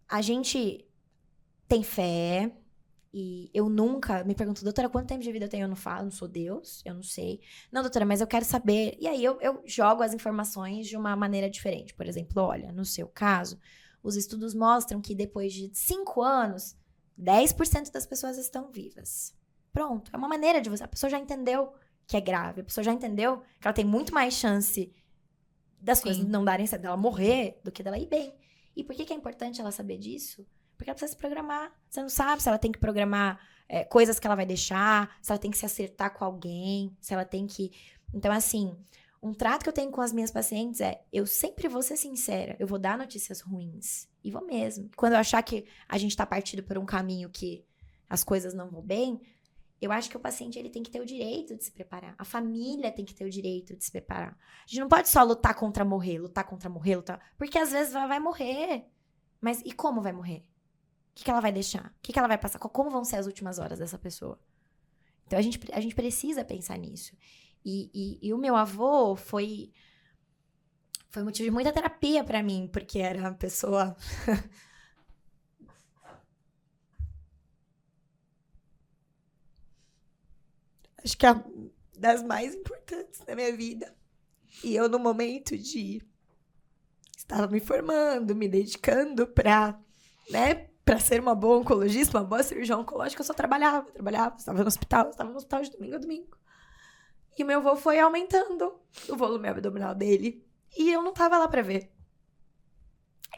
a gente tem fé, e eu nunca me pergunto, doutora, quanto tempo de vida eu tenho? Eu não falo, não sou Deus, eu não sei. Não, doutora, mas eu quero saber. E aí eu jogo as informações de uma maneira diferente. Por exemplo, olha, no seu caso, os estudos mostram que depois de 5 anos, 10% das pessoas estão vivas. Pronto, é uma maneira de você... A pessoa já entendeu que é grave, a pessoa já entendeu que ela tem muito mais chance das coisas não darem certo, dela morrer, do que dela ir bem. E por que é importante ela saber disso? Porque ela precisa se programar. Você não sabe se ela tem que programar coisas que ela vai deixar, se ela tem que se acertar com alguém, se ela tem que... Então, assim, um trato que eu tenho com as minhas pacientes eu sempre vou ser sincera, eu vou dar notícias ruins. E vou mesmo. Quando eu achar que a gente tá partindo por um caminho que as coisas não vão bem, eu acho que o paciente ele tem que ter o direito de se preparar. A família tem que ter o direito de se preparar. A gente não pode só lutar contra morrer. Porque às vezes vai morrer. Mas e como vai morrer? O que ela vai deixar? O que ela vai passar? Como vão ser as últimas horas dessa pessoa? Então, a gente precisa pensar nisso. E o meu avô foi motivo de muita terapia pra mim, porque era uma pessoa... Acho que é das mais importantes da minha vida. E eu, no momento de... Estava me formando, me dedicando pra ser uma boa oncologista, uma boa cirurgiã oncológica, eu só trabalhava, estava no hospital de domingo a domingo. E o meu avô foi aumentando o volume abdominal dele. E eu não tava lá pra ver.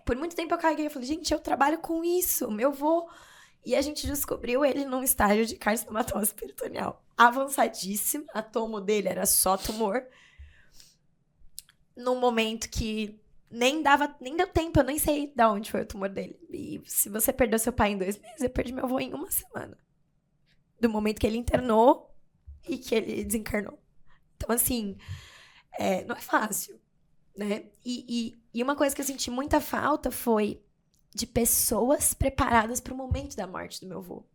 Por muito tempo eu caguei, eu falei, gente, eu trabalho com isso, meu avô... E a gente descobriu ele num estágio de carcinomatose peritoneal avançadíssimo. A tomo dele era só tumor. Num momento que nem deu tempo, eu nem sei de onde foi o tumor dele. E se você perdeu seu pai em 2 meses, eu perdi meu avô em 1 semana. Do momento que ele internou e que ele desencarnou. Então, assim, não é fácil, né? E uma coisa que eu senti muita falta foi de pessoas preparadas para o momento da morte do meu avô.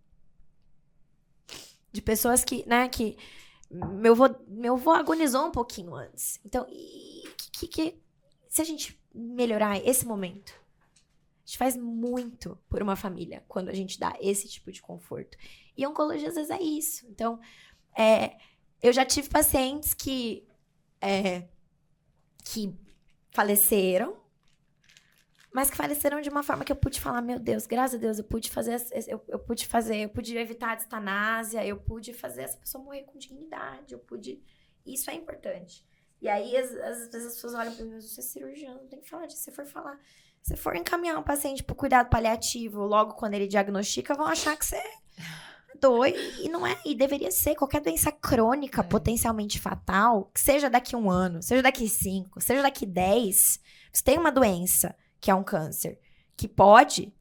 De pessoas que, né, que... Meu avô agonizou um pouquinho antes. Então, se a gente melhorar esse momento, a gente faz muito por uma família quando a gente dá esse tipo de conforto. E a oncologia, às vezes, é isso. Então, eu já tive pacientes que faleceram, mas que faleceram de uma forma que eu pude falar, meu Deus, graças a Deus, eu pude evitar a distanásia, eu pude fazer essa pessoa morrer com dignidade, isso é importante. E aí, às vezes as pessoas olham para mim, você é cirurgião, não tem que falar disso, se for encaminhar um paciente para cuidado paliativo, logo quando ele diagnostica, vão achar que você é doido, e não é, e deveria ser qualquer doença crônica, potencialmente fatal, que seja daqui 1 ano, seja daqui 5, seja daqui 10, você tem uma doença que é um câncer, que pode,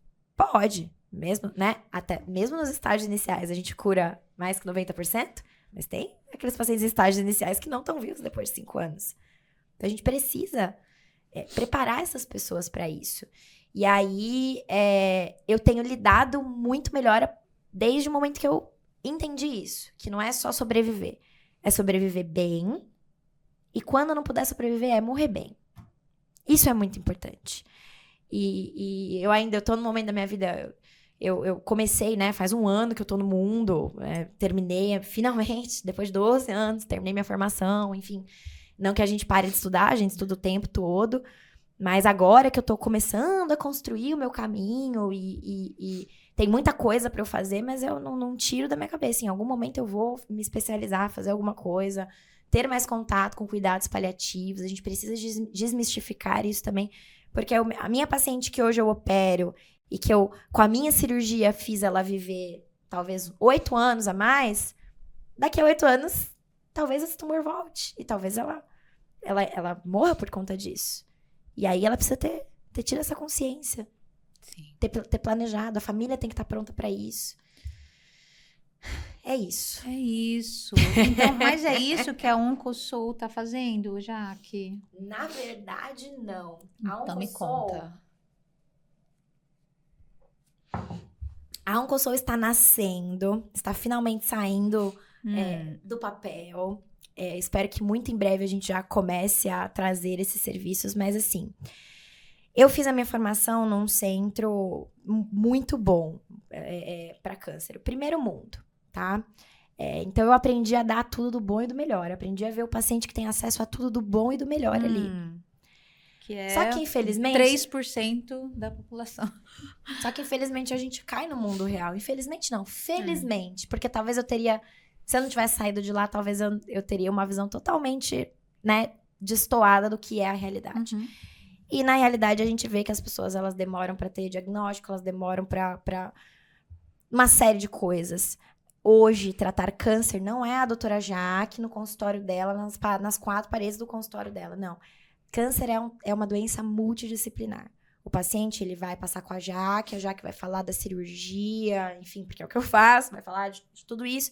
mesmo, né? Até mesmo nos estágios iniciais, a gente cura mais que 90%, mas tem aqueles pacientes em estágios iniciais que não estão vivos depois de 5 anos. Então, a gente precisa preparar essas pessoas para isso. E aí, eu tenho lidado muito melhor desde o momento que eu entendi isso, que não é só sobreviver, é sobreviver bem, e quando não puder sobreviver, é morrer bem. Isso é muito importante. E eu tô no momento da minha vida, eu comecei, né, faz 1 ano que eu tô no mundo, terminei, finalmente, depois de 12 anos, terminei minha formação, enfim. Não que a gente pare de estudar, a gente estuda o tempo todo, mas agora que eu tô começando a construir o meu caminho e tem muita coisa pra eu fazer, mas eu não tiro da minha cabeça. Em algum momento eu vou me especializar, fazer alguma coisa, ter mais contato com cuidados paliativos, a gente precisa desmistificar isso também, porque a minha paciente que hoje eu opero e que eu, com a minha cirurgia, fiz ela viver talvez 8 anos a mais, daqui a 8 anos, talvez esse tumor volte e talvez ela morra por conta disso. E aí ela precisa ter tido essa consciência, ter planejado, a família tem que estar pronta para isso. É isso. É isso. Então, mas é isso que a OncoSoul tá fazendo, Jaque? Na verdade, não. Então me conta. A OncoSoul está nascendo, está finalmente saindo do papel. Espero que muito em breve a gente já comece a trazer esses serviços, mas assim, eu fiz a minha formação num centro muito bom para câncer, o primeiro mundo, tá? Então eu aprendi a dar tudo do bom e do melhor, aprendi a ver o paciente que tem acesso a tudo do bom e do melhor ali. Que é Só que, infelizmente... 3% da população. Só que, infelizmente, a gente cai no mundo real. Infelizmente, não. Felizmente. Porque talvez eu teria... Se eu não tivesse saído de lá, talvez eu teria uma visão totalmente, né, destoada do que é a realidade. Uhum. E, na realidade, a gente vê que as pessoas, elas demoram pra ter diagnóstico, elas demoram pra uma série de coisas. Hoje, tratar câncer não é a doutora Jaque no consultório dela, nas 4 paredes do consultório dela, não. Câncer é uma doença multidisciplinar. O paciente, ele vai passar com a Jaque vai falar da cirurgia, enfim, porque é o que eu faço, vai falar de tudo isso.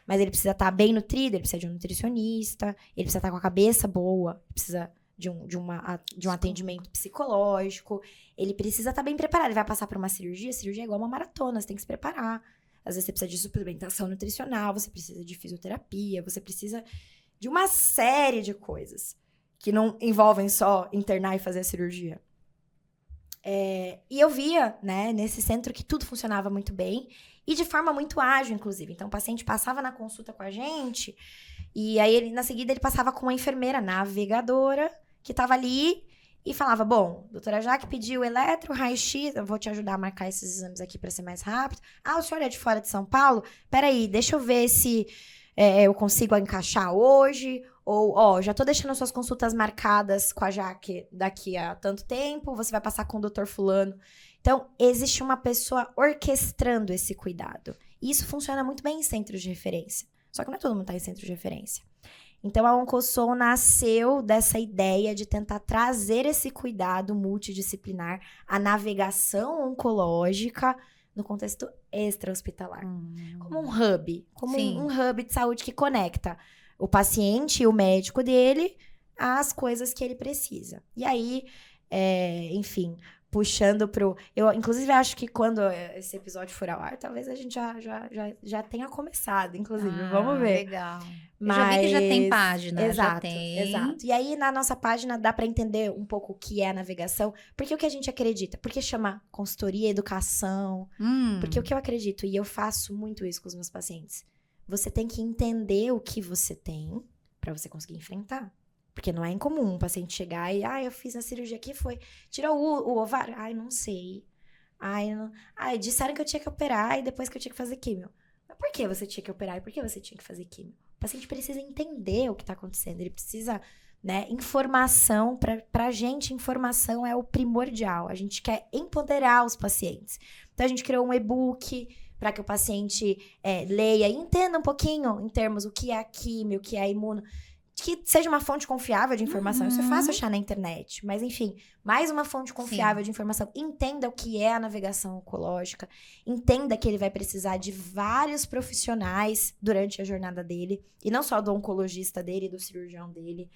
Mas ele precisa estar bem nutrido, ele precisa de um nutricionista, ele precisa estar com a cabeça boa, precisa de um atendimento psicológico, ele precisa estar bem preparado. Ele vai passar por uma cirurgia é igual uma maratona, você tem que se preparar. Às vezes você precisa de suplementação nutricional, você precisa de fisioterapia, você precisa de uma série de coisas que não envolvem só internar e fazer a cirurgia. E eu via, né, nesse centro que tudo funcionava muito bem e de forma muito ágil, inclusive. Então, o paciente passava na consulta com a gente e aí, na seguida, ele passava com uma enfermeira navegadora que estava ali e falava, bom, doutora Jaque pediu eletro, raio-x, eu vou te ajudar a marcar esses exames aqui para ser mais rápido. Ah, o senhor é de fora de São Paulo? Peraí, deixa eu ver se eu consigo encaixar hoje... Ou, já tô deixando suas consultas marcadas com a Jaque daqui a tanto tempo, você vai passar com o doutor fulano. Então, existe uma pessoa orquestrando esse cuidado. E isso funciona muito bem em centros de referência. Só que não é todo mundo tá em centro de referência. Então, a OncoSoul nasceu dessa ideia de tentar trazer esse cuidado multidisciplinar, a navegação oncológica no contexto extra-hospitalar. Como um hub, como um hub de saúde que conecta o paciente e o médico dele às coisas que ele precisa. E aí, enfim, puxando pro... Eu, inclusive, acho que quando esse episódio for ao ar, talvez a gente já tenha começado, inclusive. Vamos ver. Legal. Mas... Eu já vi que já tem página. Exato, já tem. exato. E aí, na nossa página, dá para entender um pouco o que é a navegação. Porque o que a gente acredita? Porque chama consultoria, educação. Porque o que eu acredito, e eu faço muito isso com os meus pacientes, você tem que entender o que você tem para você conseguir enfrentar. Porque não é incomum um paciente chegar e... eu fiz a cirurgia aqui, tirou o ovário? Não sei. Disseram que eu tinha que operar e depois que eu tinha que fazer químio. Mas por que você tinha que operar e por que você tinha que fazer químio? O paciente precisa entender o que tá acontecendo. Ele precisa, né, informação. Pra gente, informação é o primordial. A gente quer empoderar os pacientes. Então, a gente criou um e-book para que o paciente leia e entenda um pouquinho em termos o que é a químio, o que é a imuno, que seja uma fonte confiável de informação. Isso é fácil achar na internet, mas enfim, mais uma fonte confiável de informação. Entenda o que é a navegação oncológica, entenda que ele vai precisar de vários profissionais durante a jornada dele, e não só do oncologista dele, do cirurgião dele.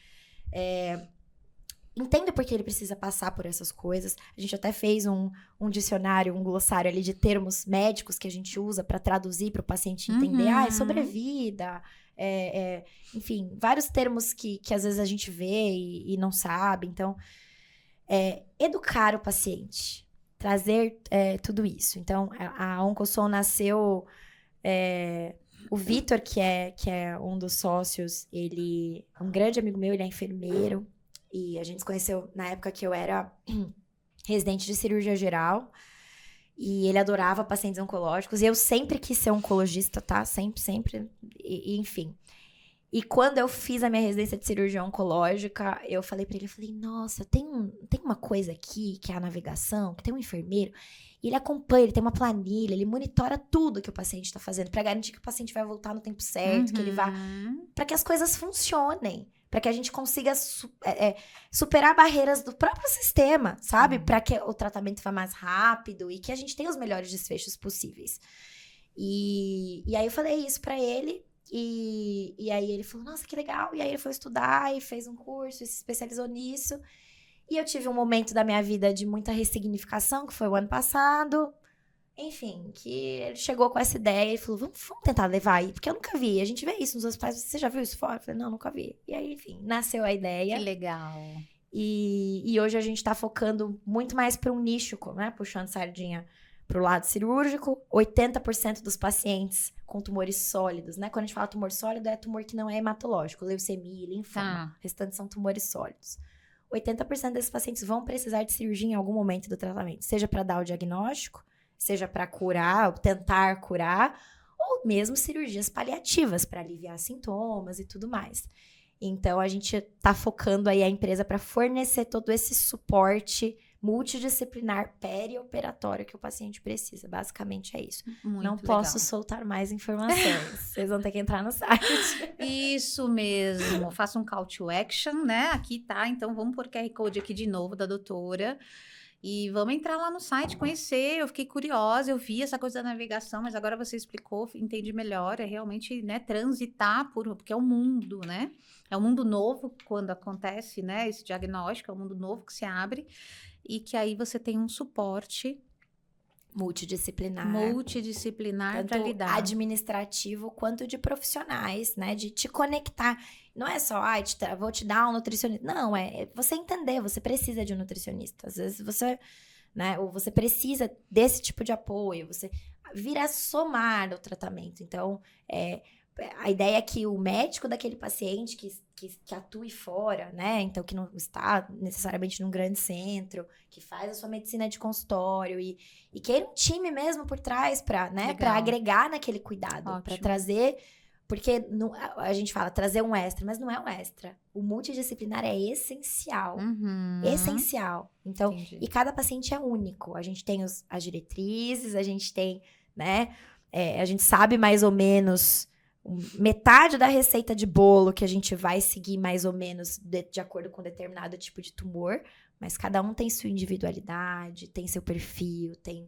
Entenda por que ele precisa passar por essas coisas. A gente até fez um dicionário, um glossário ali de termos médicos que a gente usa para traduzir para o paciente entender. Sobrevida, enfim, vários termos que às vezes a gente vê e não sabe. Então, educar o paciente, trazer tudo isso. Então, a OncoSoul nasceu... o Vitor, que é um dos sócios, ele é um grande amigo meu, ele é enfermeiro. E a gente se conheceu na época que eu era residente de cirurgia geral. E ele adorava pacientes oncológicos. E eu sempre quis ser oncologista, tá? Sempre. Enfim. E quando eu fiz a minha residência de cirurgia oncológica, eu falei pra ele, eu falei, nossa, tem uma coisa aqui, que é a navegação, que tem um enfermeiro, e ele acompanha, ele tem uma planilha, ele monitora tudo que o paciente tá fazendo, pra garantir que o paciente vai voltar no tempo certo, que ele vá... Pra que as coisas funcionem, pra que a gente consiga superar barreiras do próprio sistema, sabe? Pra que o tratamento vá mais rápido e que a gente tenha os melhores desfechos possíveis. E aí eu falei isso pra ele, e aí ele falou, nossa, que legal. E aí ele foi estudar e fez um curso e se especializou nisso. E eu tive um momento da minha vida de muita ressignificação, que foi o ano passado. Enfim, que ele chegou com essa ideia e falou, vamos tentar levar aí, porque eu nunca vi. A gente vê isso nos hospitais, você já viu isso fora? Eu falei, não, nunca vi. E aí, enfim, nasceu a ideia. Que legal. E hoje a gente tá focando muito mais para um nicho, né? Puxando sardinha pro lado cirúrgico. 80% dos pacientes com tumores sólidos, né? Quando a gente fala tumor sólido, é tumor que não é hematológico, leucemia, linfoma. O restante são tumores sólidos. 80% desses pacientes vão precisar de cirurgia em algum momento do tratamento, seja para dar o diagnóstico, seja para curar, ou tentar curar, ou mesmo cirurgias paliativas para aliviar sintomas e tudo mais. Então, a gente tá focando aí a empresa para fornecer todo esse suporte multidisciplinar perioperatório que o paciente precisa. Basicamente é isso. Muito Não legal. posso soltar mais informações. Vocês vão ter que entrar no site. Isso mesmo. Faça um call to action, né? Aqui tá. Então, vamos pôr o QR Code aqui de novo da doutora. E vamos entrar lá no site, conhecer. Eu fiquei curiosa, eu vi essa coisa da navegação, mas agora você explicou, entendi melhor. É realmente, né, transitar porque é um mundo, né? É um mundo novo quando acontece, né, esse diagnóstico, é um mundo novo que se abre e que aí você tem um suporte Multidisciplinar para tanto lidar. administrativo quanto de profissionais, né? De te conectar. Não é só, vou te dar um nutricionista. Não, é você entender, você precisa de um nutricionista. Às vezes você, né? Ou você precisa desse tipo de apoio. Você vira somar o tratamento. Então, a ideia é que o médico daquele paciente que atue fora, né? Então, que não está necessariamente num grande centro, que faz a sua medicina de consultório e queira um time mesmo por trás para, né? Para agregar naquele cuidado, para trazer... Porque a gente fala trazer um extra, mas não é um extra. O multidisciplinar é essencial. Essencial. Então, Entendi. E cada paciente é único. A gente tem as diretrizes, a gente tem, né? A gente sabe mais ou menos metade da receita de bolo que a gente vai seguir mais ou menos de acordo com determinado tipo de tumor, mas cada um tem sua individualidade, tem seu perfil, tem,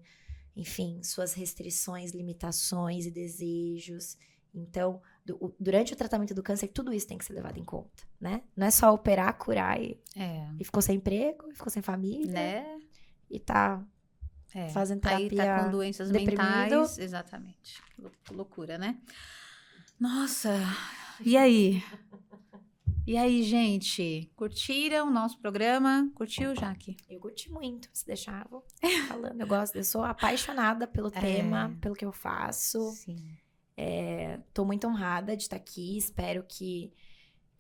enfim, suas restrições, limitações e desejos. Então, durante o tratamento do câncer, tudo isso tem que ser levado em conta, né? Não é só operar, curar e ficou sem emprego, ficou sem família, né? E tá fazendo terapia, aí tá com doenças deprimido. mentais, exatamente. Que loucura, né? Nossa, e aí? E aí, gente? Curtiram o nosso programa? Curtiu, Jaque? Eu curti muito, se deixar, vou falando. Eu sou apaixonada pelo tema, pelo que eu faço. Sim. Tô muito honrada de estar aqui. Espero que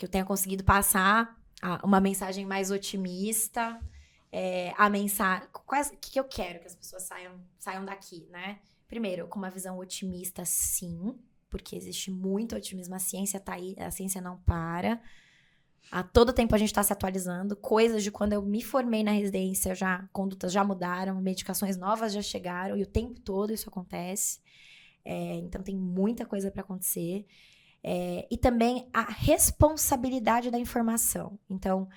eu tenha conseguido passar uma mensagem mais otimista. A mensagem... O que eu quero que as pessoas saiam daqui, né? Primeiro, com uma visão otimista, sim. Porque existe muito otimismo. A ciência tá aí, a ciência não para. A todo tempo a gente tá se atualizando. Coisas de quando eu me formei na residência, condutas já mudaram, medicações novas já chegaram. E o tempo todo isso acontece. Então, tem muita coisa para acontecer. E também a responsabilidade da informação. Então,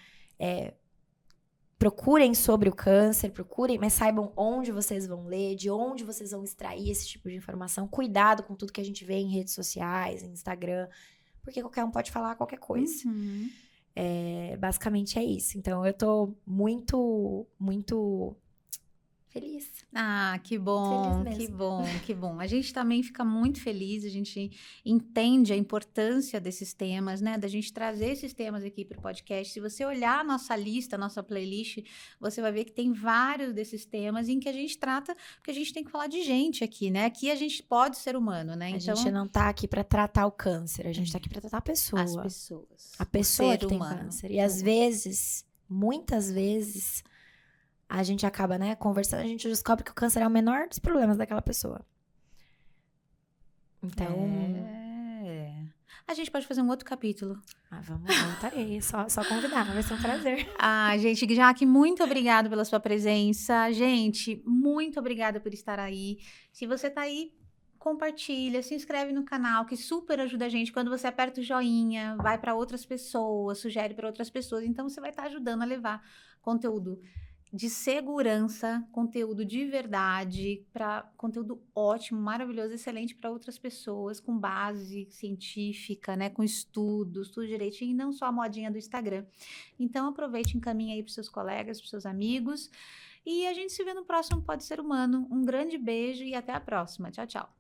procurem sobre o câncer, mas saibam onde vocês vão ler, de onde vocês vão extrair esse tipo de informação. Cuidado com tudo que a gente vê em redes sociais, em Instagram, porque qualquer um pode falar qualquer coisa. Basicamente é isso. Então, eu tô muito, muito... feliz. Ah, que bom, Feliz que mesmo. bom, que bom. A gente também fica muito feliz, a gente entende a importância desses temas, né? Da gente trazer esses temas aqui para o podcast. Se você olhar a nossa lista, a nossa playlist, você vai ver que tem vários desses temas em que a gente trata, porque a gente tem que falar de gente aqui, né? Aqui a gente pode ser humano, né? A gente não tá aqui pra tratar o câncer, a gente tá aqui pra tratar a pessoa. As pessoas. A pessoa o ser que tem humano. câncer. E às vezes, muitas vezes, a gente acaba, né, conversando, a gente descobre que o câncer é o menor dos problemas daquela pessoa. Então... a gente pode fazer um outro capítulo. Vamos, voltarei. Só convidar, vai ser um prazer. Gente, Jaque, muito obrigada pela sua presença. Gente, muito obrigada por estar aí. Se você tá aí, compartilha, se inscreve no canal, que super ajuda a gente. Quando você aperta o joinha, vai para outras pessoas, sugere para outras pessoas. Então, você vai estar ajudando a levar conteúdo de segurança, conteúdo de verdade, para conteúdo ótimo, maravilhoso, excelente para outras pessoas, com base científica, né, com estudos, tudo direitinho, e não só a modinha do Instagram. Então, aproveite e encaminhe aí para seus colegas, para seus amigos, e a gente se vê no próximo Pode Ser Humano. Um grande beijo e até a próxima. Tchau, tchau.